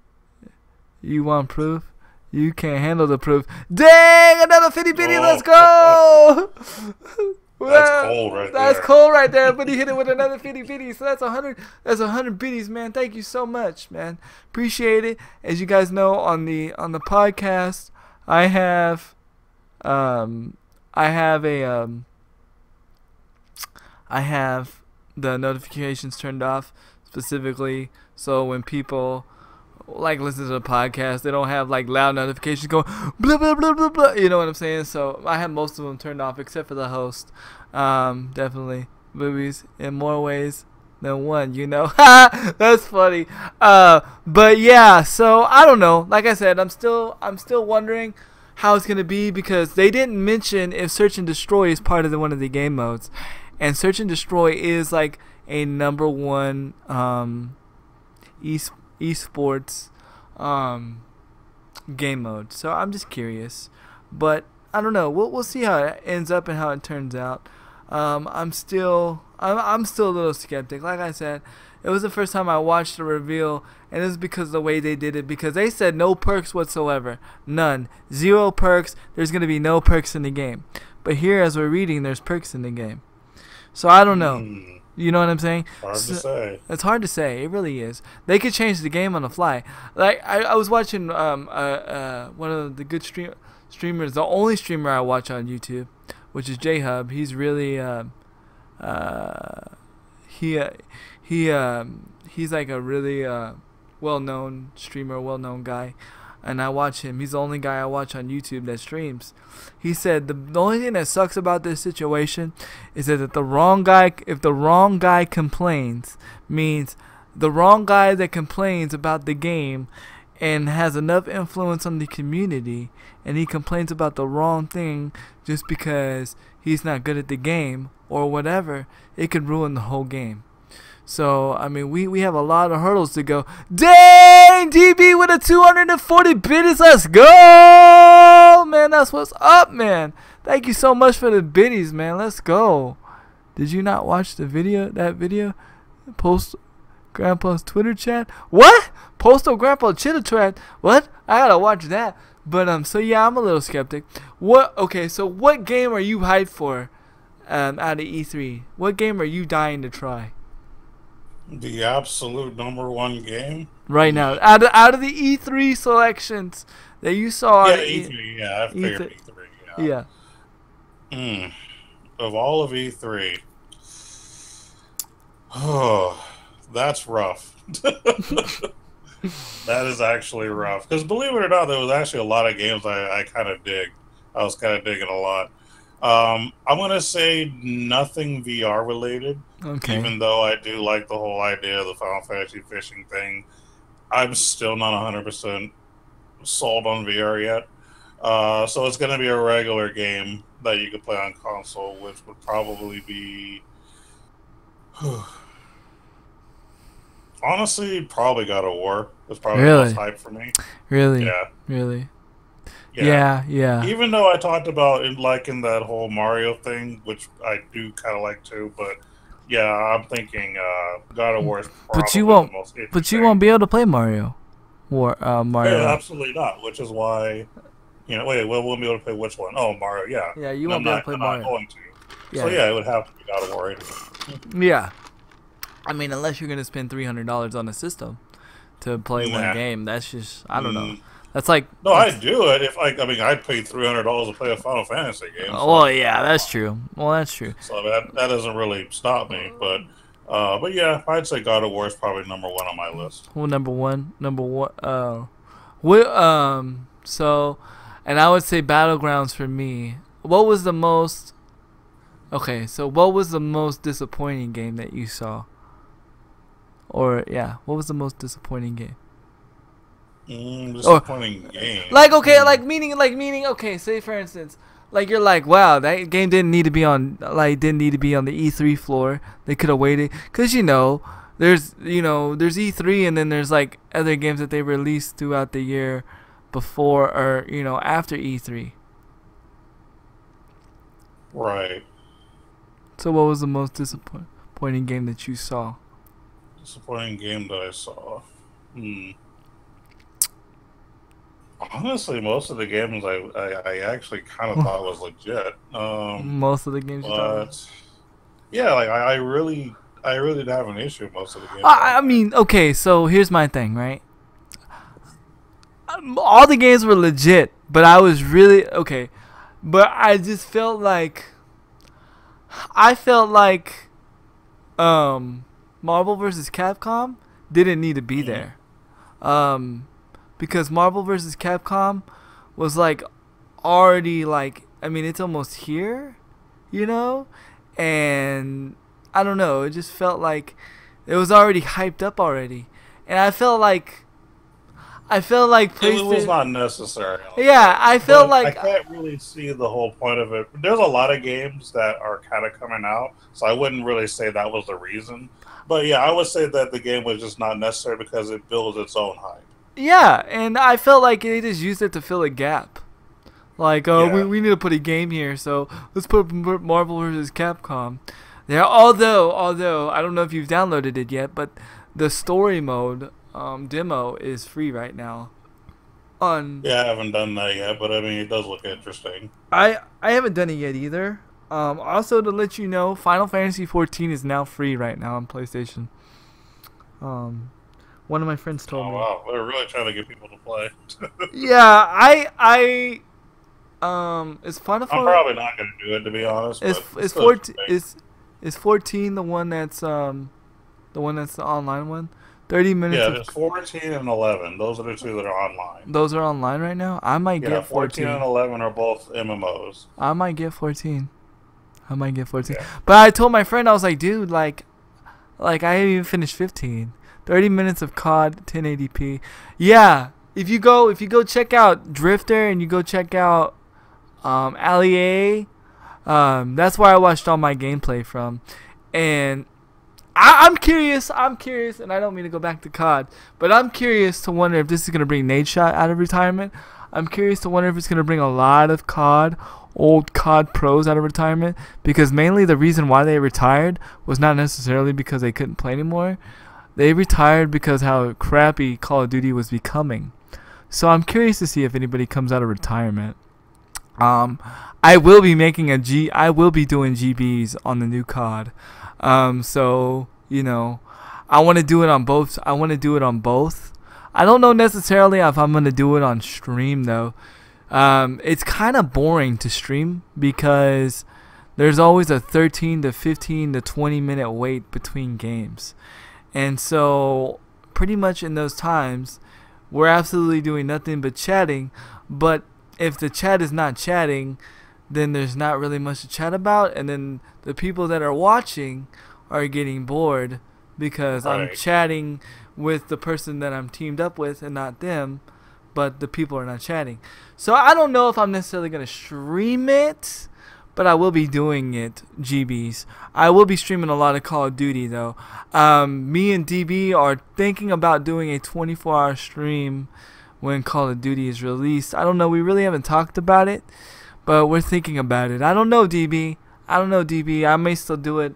[SPEAKER 1] You want proof? You can't handle the proof. Dang! Another 50 bitty. Let's go!
[SPEAKER 2] That's cold right there.
[SPEAKER 1] That's cold right there. But he hit it with another 50 bitty. So that's 100. That's 100 bitties, man. Thank you so much, man. Appreciate it. As you guys know, on the podcast, I have the notifications turned off specifically, so when people like listen to the podcast, they don't have like loud notifications going blah blah blah blah blah. You know what I'm saying? So I have most of them turned off except for the host. Definitely boobies in more ways than one. You know, that's funny. But yeah. So I don't know. Like I said, I'm still wondering how it's gonna be, because they didn't mention if Search and Destroy is part of one of the game modes, and Search and Destroy is like a #1 esports game mode. So I'm just curious, but I don't know. We'll see how it ends up and how it turns out. I'm still a little skeptic. Like I said, it was the first time I watched the reveal, and it was because of the way they did it, because they said no perks whatsoever. None. 0 perks. There's going to be no perks in the game. But here, as we're reading, there's perks in the game. So I don't know. You know what I'm saying?
[SPEAKER 2] Hard to say.
[SPEAKER 1] It's hard to say. It really is. They could change the game on the fly. Like I was watching one of the good streamers, the only streamer I watch on YouTube, which is J-Hub. He's really he's like a really well-known streamer, well-known guy, and I watch him. He's the only guy I watch on YouTube that streams. He said the only thing that sucks about this situation is that if the wrong guy complains, means the wrong guy that complains about the game and has enough influence on the community, and he complains about the wrong thing just because he's not good at the game or whatever, it could ruin the whole game. So, I mean, we have a lot of hurdles to go. Dang! DB with a 240 biddies. Let's go! Man, that's what's up, man. Thank you so much for the biddies, man. Let's go. Did you not watch that video? Post Grandpa's Twitter chat? What? Postal Grandpa Twitter chat? What? I gotta watch that. But, so yeah, I'm a little skeptic. Okay, so what game are you hyped for out of E3? What game are you dying to try?
[SPEAKER 2] The absolute #1 game
[SPEAKER 1] right now, out of the E3 selections that you saw.
[SPEAKER 2] Yeah, E3. Yeah, I figured E3. Yeah. Of all of E3, oh, that's rough. That is actually rough. Because believe it or not, there was actually a lot of games I kind of dig. I was kind of digging a lot. I'm gonna say nothing VR related.
[SPEAKER 1] Okay.
[SPEAKER 2] Even though I do like the whole idea of the Final Fantasy fishing thing, I'm still not 100% sold on VR yet. So it's gonna be a regular game that you could play on console, which would probably be Honestly, probably God of War. It's probably the most
[SPEAKER 1] Really?
[SPEAKER 2] hype for me.
[SPEAKER 1] Really?
[SPEAKER 2] Yeah,
[SPEAKER 1] Really?
[SPEAKER 2] yeah.
[SPEAKER 1] Yeah, yeah.
[SPEAKER 2] Even though I talked about in liking that whole Mario thing, which I do kind of like too, but yeah, I'm thinking God of War is
[SPEAKER 1] But you
[SPEAKER 2] probably the
[SPEAKER 1] won't.
[SPEAKER 2] most
[SPEAKER 1] But you
[SPEAKER 2] interesting.
[SPEAKER 1] won't be able to play Mario.
[SPEAKER 2] Yeah,
[SPEAKER 1] Mario.
[SPEAKER 2] absolutely not. Which is why, wait, we'll be able to play which one? Oh, Mario, yeah.
[SPEAKER 1] Yeah, you
[SPEAKER 2] And
[SPEAKER 1] won't be able to play
[SPEAKER 2] I'm not
[SPEAKER 1] Mario.
[SPEAKER 2] going to. So
[SPEAKER 1] Yeah,
[SPEAKER 2] yeah, it would have to be God of War anyway.
[SPEAKER 1] yeah. I mean, unless you're gonna spend $300 on a system to play one
[SPEAKER 2] Nah.
[SPEAKER 1] game, that's just I don't know.
[SPEAKER 2] Mm,
[SPEAKER 1] That's like
[SPEAKER 2] no, I'd do it if I mean, I'd pay $300 to play a Final Fantasy game. So
[SPEAKER 1] well,
[SPEAKER 2] I mean,
[SPEAKER 1] yeah,
[SPEAKER 2] come
[SPEAKER 1] that's
[SPEAKER 2] on.
[SPEAKER 1] true. Well, that's true.
[SPEAKER 2] So that doesn't really stop me, but yeah, I'd say God of War is probably number one on my list.
[SPEAKER 1] Well, number one. What so, and I would say Battlegrounds for me. What was the most? Okay, so what was the most disappointing game that you saw? Or yeah, what was the most disappointing game? Or
[SPEAKER 2] Disappointing game.
[SPEAKER 1] like okay, like meaning okay, say for instance, like you're like, wow, that game didn't need to be on the E3 floor. They could have waited cuz there's E3 and then there's like other games that they released throughout the year before or after E3.
[SPEAKER 2] Right.
[SPEAKER 1] So what was the most disappointing game that you saw?
[SPEAKER 2] Disappointing game that I saw. Hmm. Honestly, most of the games I actually kind of thought was legit.
[SPEAKER 1] Most of the games you thought.
[SPEAKER 2] But yeah, like I really didn't have an issue with most of the games
[SPEAKER 1] I
[SPEAKER 2] on
[SPEAKER 1] mean, okay, so here's my thing, right? All the games were legit, but I was really okay. But I just felt like Marvel vs. Capcom didn't need to be
[SPEAKER 2] there.
[SPEAKER 1] there. Because Marvel vs. Capcom was like already like I mean it's almost here, and I don't know, it just felt like it was already hyped up already, and I felt like
[SPEAKER 2] It was
[SPEAKER 1] PlayStation.
[SPEAKER 2] not necessary.
[SPEAKER 1] Yeah, I felt
[SPEAKER 2] But I
[SPEAKER 1] like
[SPEAKER 2] can't really see the whole point of it. There's a lot of games that are kind of coming out, so I wouldn't really say that was the reason. But yeah, I would say that the game was just not necessary because it builds its own hype.
[SPEAKER 1] yeah, and I felt like they just used it to fill a gap. Like,
[SPEAKER 2] Yeah,
[SPEAKER 1] we need to put a game here, so let's put Marvel vs. Capcom. There, although I don't know if you've downloaded it yet, but the story mode demo is free right now. On
[SPEAKER 2] yeah, I haven't done that yet, but I mean, it does look interesting.
[SPEAKER 1] I haven't done it yet either. Also to let you know, Final Fantasy 14 is now free right now on PlayStation. Um, One of my friends told
[SPEAKER 2] Oh
[SPEAKER 1] me.
[SPEAKER 2] wow, they're really trying to get people to play.
[SPEAKER 1] Yeah, is Final
[SPEAKER 2] I'm
[SPEAKER 1] Fantasy
[SPEAKER 2] probably not going to do it to be honest,
[SPEAKER 1] is
[SPEAKER 2] but it's
[SPEAKER 1] is
[SPEAKER 2] still
[SPEAKER 1] 14
[SPEAKER 2] interesting.
[SPEAKER 1] is 14 the one that's the online one? 30 minutes
[SPEAKER 2] Yeah,
[SPEAKER 1] of
[SPEAKER 2] there's 14 and 11. Those are the two that are online.
[SPEAKER 1] those are online right now. I might
[SPEAKER 2] Yeah,
[SPEAKER 1] get
[SPEAKER 2] 14 and
[SPEAKER 1] 14.
[SPEAKER 2] 11 are both MMOs.
[SPEAKER 1] I might get 14. I might get 14.
[SPEAKER 2] Yeah.
[SPEAKER 1] But I told my friend I was like, dude, like I haven't even finished 15. 30 minutes of COD 1080p. Yeah, if you go check out Drifter and you go check out Allie, that's where I watched all my gameplay from. And I'm curious, and I don't mean to go back to COD, but I'm curious to wonder if this is going to bring Nadeshot out of retirement. I'm curious to wonder if it's going to bring a lot of old COD pros out of retirement, because mainly the reason why they retired was not necessarily because they couldn't play anymore. They retired because how crappy Call of Duty was becoming. So I'm curious to see if anybody comes out of retirement. I will be doing GBs on the new COD. So I want to do it on both. I don't know necessarily if I'm gonna do it on stream though. It's kind of boring to stream because there's always a 13 to 15 to 20 minute wait between games, and so pretty much in those times we're absolutely doing nothing but chatting. But if the chat is not chatting, then there's not really much to chat about, and then the people that are watching are getting bored because I'm
[SPEAKER 2] Right.
[SPEAKER 1] chatting with the person that I'm teamed up with and not them, but the people are not chatting. So I don't know if I'm necessarily going to stream it, but I will be doing it, GBs. I will be streaming a lot of Call of Duty, though. Me and DB are thinking about doing a 24-hour stream when Call of Duty is released. I don't know. We really haven't talked about it, but we're thinking about it. I don't know, DB. I may still do it.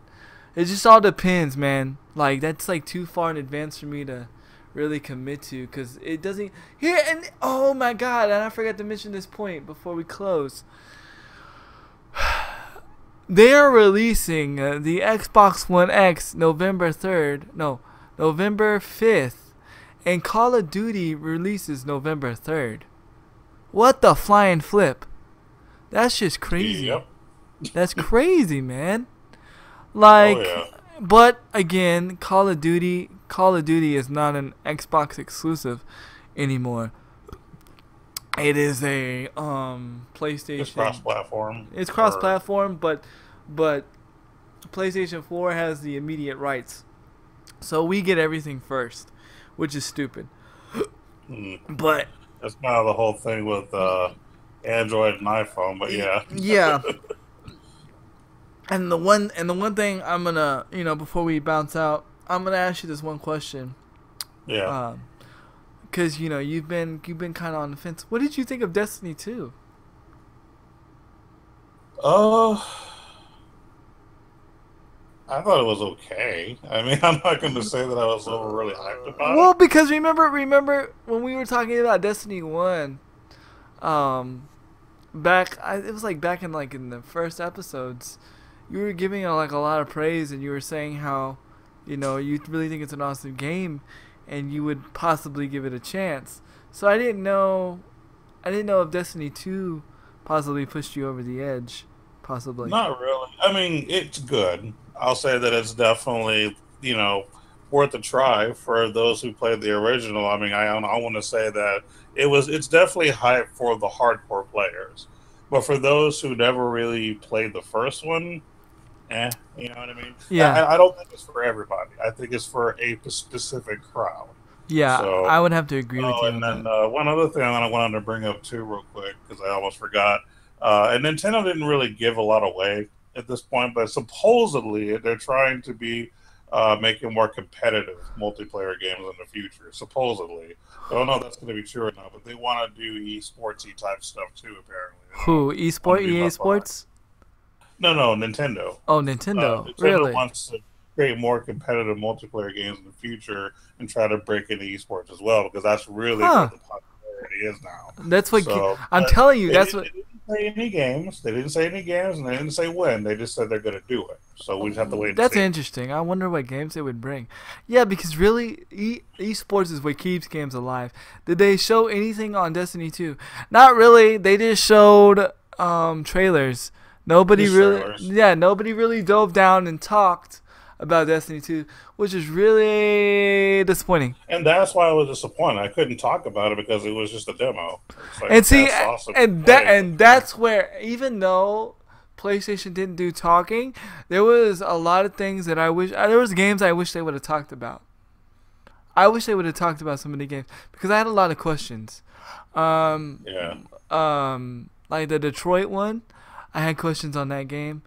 [SPEAKER 1] It just all depends, man. Like, that's like too far in advance for me to really commit to, because it doesn't. Here, and oh my God, and I forgot to mention this point before we close. They are releasing the Xbox One X November 5th, and Call of Duty releases November 3rd. What the flying flip? That's just crazy.
[SPEAKER 2] Yep.
[SPEAKER 1] That's crazy, man. Like,
[SPEAKER 2] Oh, yeah.
[SPEAKER 1] but again, Call of Duty is not an Xbox exclusive anymore. It is a PlayStation.
[SPEAKER 2] It's cross-platform.
[SPEAKER 1] It's cross-platform, but PlayStation 4 has the immediate rights, so we get everything first, which is stupid. But
[SPEAKER 2] That's kind of the whole thing with Android and iPhone. But yeah.
[SPEAKER 1] yeah. And the one thing I'm gonna, before we bounce out, I'm gonna ask you this one question.
[SPEAKER 2] Yeah.
[SPEAKER 1] Because you've been kind of on the fence. What did you think of Destiny 2?
[SPEAKER 2] I thought it was okay. I mean, I'm not going to say that I was really hyped about
[SPEAKER 1] Well,
[SPEAKER 2] it.
[SPEAKER 1] because remember when we were talking about Destiny 1, it was like back in the first episodes, you were giving it like a lot of praise, and you were saying how, you really think it's an awesome game, and you would possibly give it a chance. So I didn't know if Destiny 2 possibly pushed you over the edge, possibly.
[SPEAKER 2] Not really. I mean, it's good. I'll say that it's definitely, worth a try for those who played the original. I mean, I want to say that it's definitely hype for the hardcore players. But for those who never really played the first one, you know what I mean?
[SPEAKER 1] Yeah.
[SPEAKER 2] I don't think it's for everybody. I think it's for a specific crowd.
[SPEAKER 1] Yeah,
[SPEAKER 2] So,
[SPEAKER 1] I would have to agree with you on
[SPEAKER 2] and then
[SPEAKER 1] that.
[SPEAKER 2] one other thing I wanted to bring up too, real quick, because I almost forgot. And Nintendo didn't really give a lot away at this point, but supposedly they're trying to be making more competitive multiplayer games in the future. Supposedly, I don't know if that's going to be true or not, but they want to do esportsy type stuff too. Apparently,
[SPEAKER 1] Who? EA Sports?
[SPEAKER 2] No, Nintendo.
[SPEAKER 1] Oh, Nintendo.
[SPEAKER 2] Nintendo
[SPEAKER 1] Really?
[SPEAKER 2] wants to create more competitive multiplayer games in the future and try to break into esports as well, because that's really what the popularity is now.
[SPEAKER 1] That's what
[SPEAKER 2] So,
[SPEAKER 1] I'm
[SPEAKER 2] but
[SPEAKER 1] telling you.
[SPEAKER 2] they
[SPEAKER 1] That's
[SPEAKER 2] didn't-
[SPEAKER 1] what.
[SPEAKER 2] They didn't say any games. They didn't say any games, and they didn't say when. They just said they're going to do it. So we just have to wait.
[SPEAKER 1] That's
[SPEAKER 2] and see.
[SPEAKER 1] interesting. I wonder what games they would bring. Yeah, because really, esports is what keeps games alive. Did they show anything on Destiny 2? Not really. They just showed trailers. Nobody
[SPEAKER 2] Just
[SPEAKER 1] really,
[SPEAKER 2] trailers.
[SPEAKER 1] nobody really dove down and talked about Destiny 2, which is really disappointing.
[SPEAKER 2] And that's why I was disappointed. I couldn't talk about it because it was just a demo. It's like,
[SPEAKER 1] And see,
[SPEAKER 2] that's awesome.
[SPEAKER 1] and that's where, even though PlayStation didn't do talking, there was a lot of things that I wish. There was games I wish they would have talked about. I wish they would have talked about some of the games because I had a lot of questions.
[SPEAKER 2] Yeah.
[SPEAKER 1] Like the Detroit one, I had questions on that game.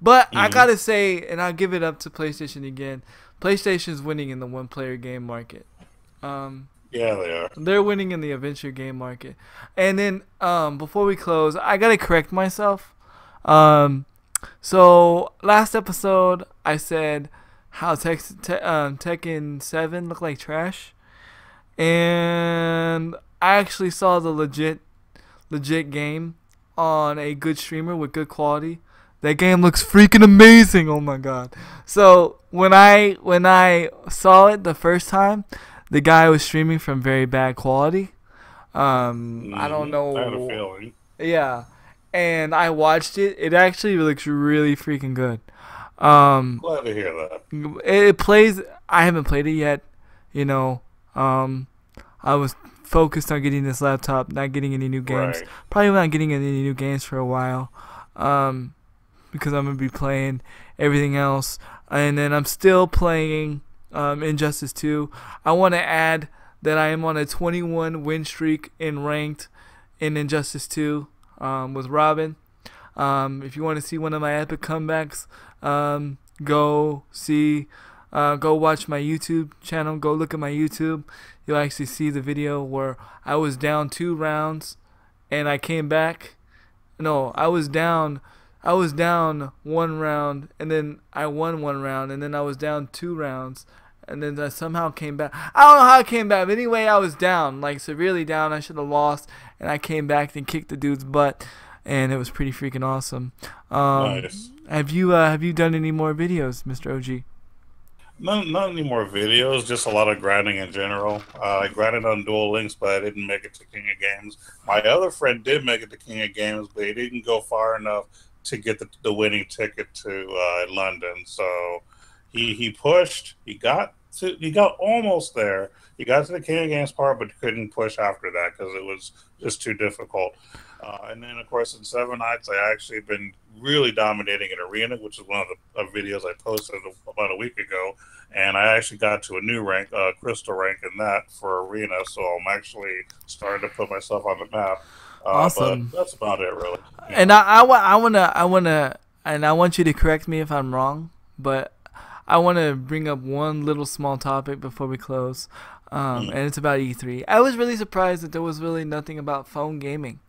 [SPEAKER 1] But I gotta say, and I'll give it up to PlayStation again. PlayStation's winning in the one-player game market.
[SPEAKER 2] Yeah, they are.
[SPEAKER 1] They're winning in the adventure game market. And then before we close, I gotta correct myself. So last episode I said how Tekken 7 looked like trash, and I actually saw the legit game on a good streamer with good quality. That game looks freaking amazing. Oh my god. So when I saw it the first time, the guy was streaming from very bad quality. I don't know.
[SPEAKER 2] I had a feeling.
[SPEAKER 1] Yeah. And I watched it. It actually looks really freaking good.
[SPEAKER 2] Glad to hear that.
[SPEAKER 1] It plays. I haven't played it yet. I was focused on getting this laptop, not getting any new games.
[SPEAKER 2] Right.
[SPEAKER 1] Probably not getting any new games for a while. Because I'm going to be playing everything else. And then I'm still playing Injustice 2. I want to add that I am on a 21 win streak in ranked in Injustice 2 with Robin. If you want to see one of my epic comebacks, go see, go watch my YouTube channel. Go look at my YouTube. You'll actually see the video where I was down 2 rounds, and I came back. No, I was down 1 round, and then I won 1 round, and then I was down 2 rounds, and then I somehow came back. I don't know how I came back, but anyway, I was down, like severely down. I should have lost, and I came back and kicked the dude's butt, and it was pretty freaking awesome.
[SPEAKER 2] Nice.
[SPEAKER 1] Have you done any more videos, Mr. OG?
[SPEAKER 2] Not any more videos, just a lot of grinding in general. I grinded on Duel Links, but I didn't make it to King of Games. My other friend did make it to King of Games, but he didn't go far enough to get the winning ticket to London. So he pushed. He got almost there. He got to the King of Games part, but couldn't push after that because it was just too difficult. And then, of course, in 7 Nights, I actually been really dominating in Arena, which is one of the videos I posted about a week ago. And I actually got to a new rank, crystal rank in that for Arena. So I'm actually starting to put myself on the map.
[SPEAKER 1] Awesome.
[SPEAKER 2] But that's about it, really. Yeah.
[SPEAKER 1] And I wanna, and I want you to correct me if I'm wrong, but I want to bring up one little small topic before we close, and it's about E3. I was really surprised that there was really nothing about phone gaming.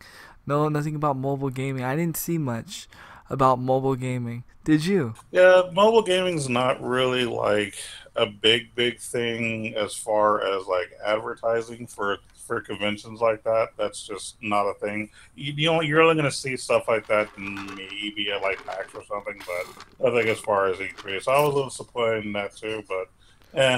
[SPEAKER 1] No, nothing about mobile gaming. I didn't see much about mobile gaming. Did you?
[SPEAKER 2] Yeah, mobile gaming's not really like a big thing as far as like advertising for conventions like that. That's just not a thing. You know, you're only going to see stuff like that maybe at like PAX or something, but I think as far as E3, so I was a little disappointed in that too, but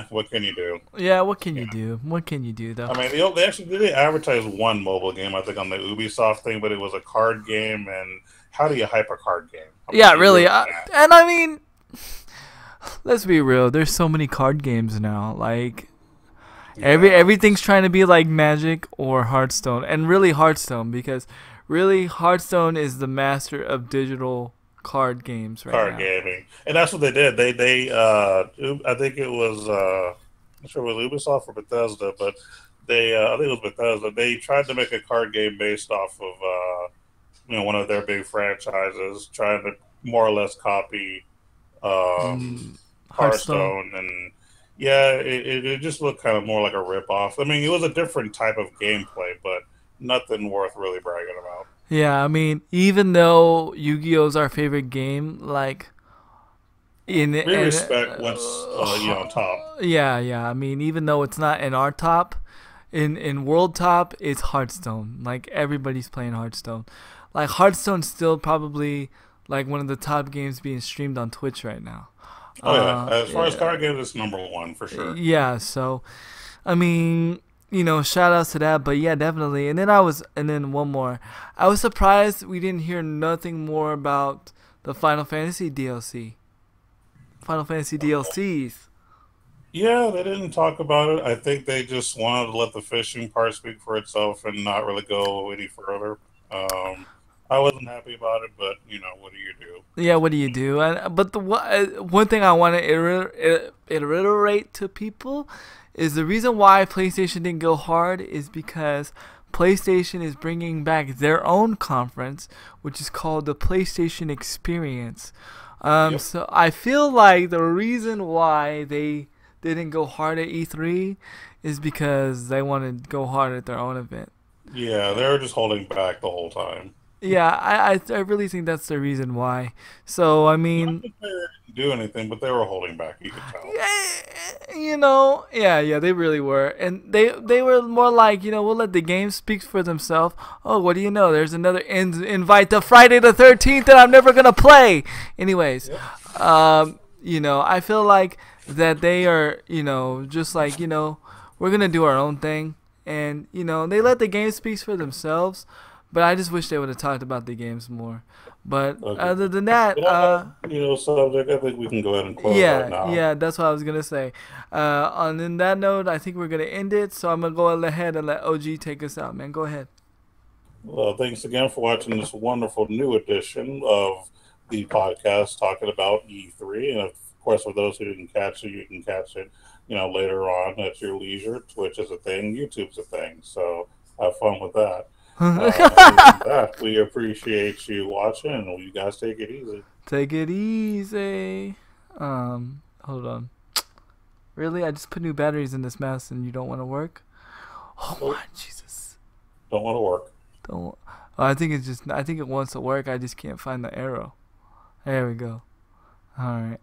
[SPEAKER 2] what can you do?
[SPEAKER 1] Yeah, what can you do? What can you do, though?
[SPEAKER 2] I mean, they actually did advertise one mobile game, I think, on the Ubisoft thing, but it was a card game, and how do you hype a card game?
[SPEAKER 1] Yeah, really. And I mean, let's be real. There's so many card games now. Like, everything's trying to be like Magic or Hearthstone, and really Hearthstone, because really Hearthstone is the master of digital card games right now.
[SPEAKER 2] Card gaming, and that's what they did. They I think it was I'm not sure it was Ubisoft or Bethesda, but I think it was Bethesda. They tried to make a card game based off of one of their big franchises, trying to more or less copy Hearthstone, and yeah, it just looked kind of more like a ripoff. I mean, it was a different type of gameplay, but nothing worth really bragging about.
[SPEAKER 1] Yeah, I mean, even though Yu-Gi-Oh's our favorite game, like
[SPEAKER 2] we respect what's top.
[SPEAKER 1] Yeah. I mean, even though it's not in our top, in world top, it's Hearthstone. Like, everybody's playing Hearthstone. Like, Hearthstone's still probably like one of the top games being streamed on Twitch right now.
[SPEAKER 2] Oh yeah, as far as card games, it's #1 for sure.
[SPEAKER 1] Yeah, so I mean, shout outs to that, but yeah, definitely. And then one more. I was surprised we didn't hear nothing more about the Final Fantasy DLC. Final Fantasy DLCs.
[SPEAKER 2] Yeah, they didn't talk about it. I think they just wanted to let the fishing part speak for itself and not really go any further. I wasn't happy about it, but what do you do?
[SPEAKER 1] Yeah, what do you do? But the one thing I want to reiterate to people is the reason why PlayStation didn't go hard is because PlayStation is bringing back their own conference, which is called the PlayStation Experience. So I feel like the reason why they didn't go hard at E3 is because they want to go hard at their own event.
[SPEAKER 2] Yeah, they were just holding back the whole time.
[SPEAKER 1] Yeah, I really think that's the reason why. So, I mean,
[SPEAKER 2] they didn't do anything, but they were holding back, you could tell.
[SPEAKER 1] Yeah, they really were. And they were more like, we'll let the game speak for themselves. Oh, what do you know? There's another invite to Friday the 13th that I'm never going to play. Anyways, I feel like that they are, just like, we're going to do our own thing. And, they let the game speak for themselves. But I just wish they would have talked about the games more. But other than that,
[SPEAKER 2] subject, I think we can go ahead and close right now.
[SPEAKER 1] Yeah, that's what I was gonna say. On that note, I think we're gonna end it. So I'm gonna go ahead and let OG take us out, man. Go ahead.
[SPEAKER 2] Well, thanks again for watching this wonderful new edition of the podcast talking about E3, and of course, for those who didn't catch it, you can catch it, later on at your leisure. Twitch is a thing, YouTube's a thing, so have fun with that. We appreciate you watching. And you guys take it easy.
[SPEAKER 1] Take it easy. Hold on. Really? I just put new batteries in this mouse and you don't want to work? Oh my Jesus.
[SPEAKER 2] Don't want to work.
[SPEAKER 1] Don't. Oh, I think it wants to work. I just can't find the arrow. There we go. All right.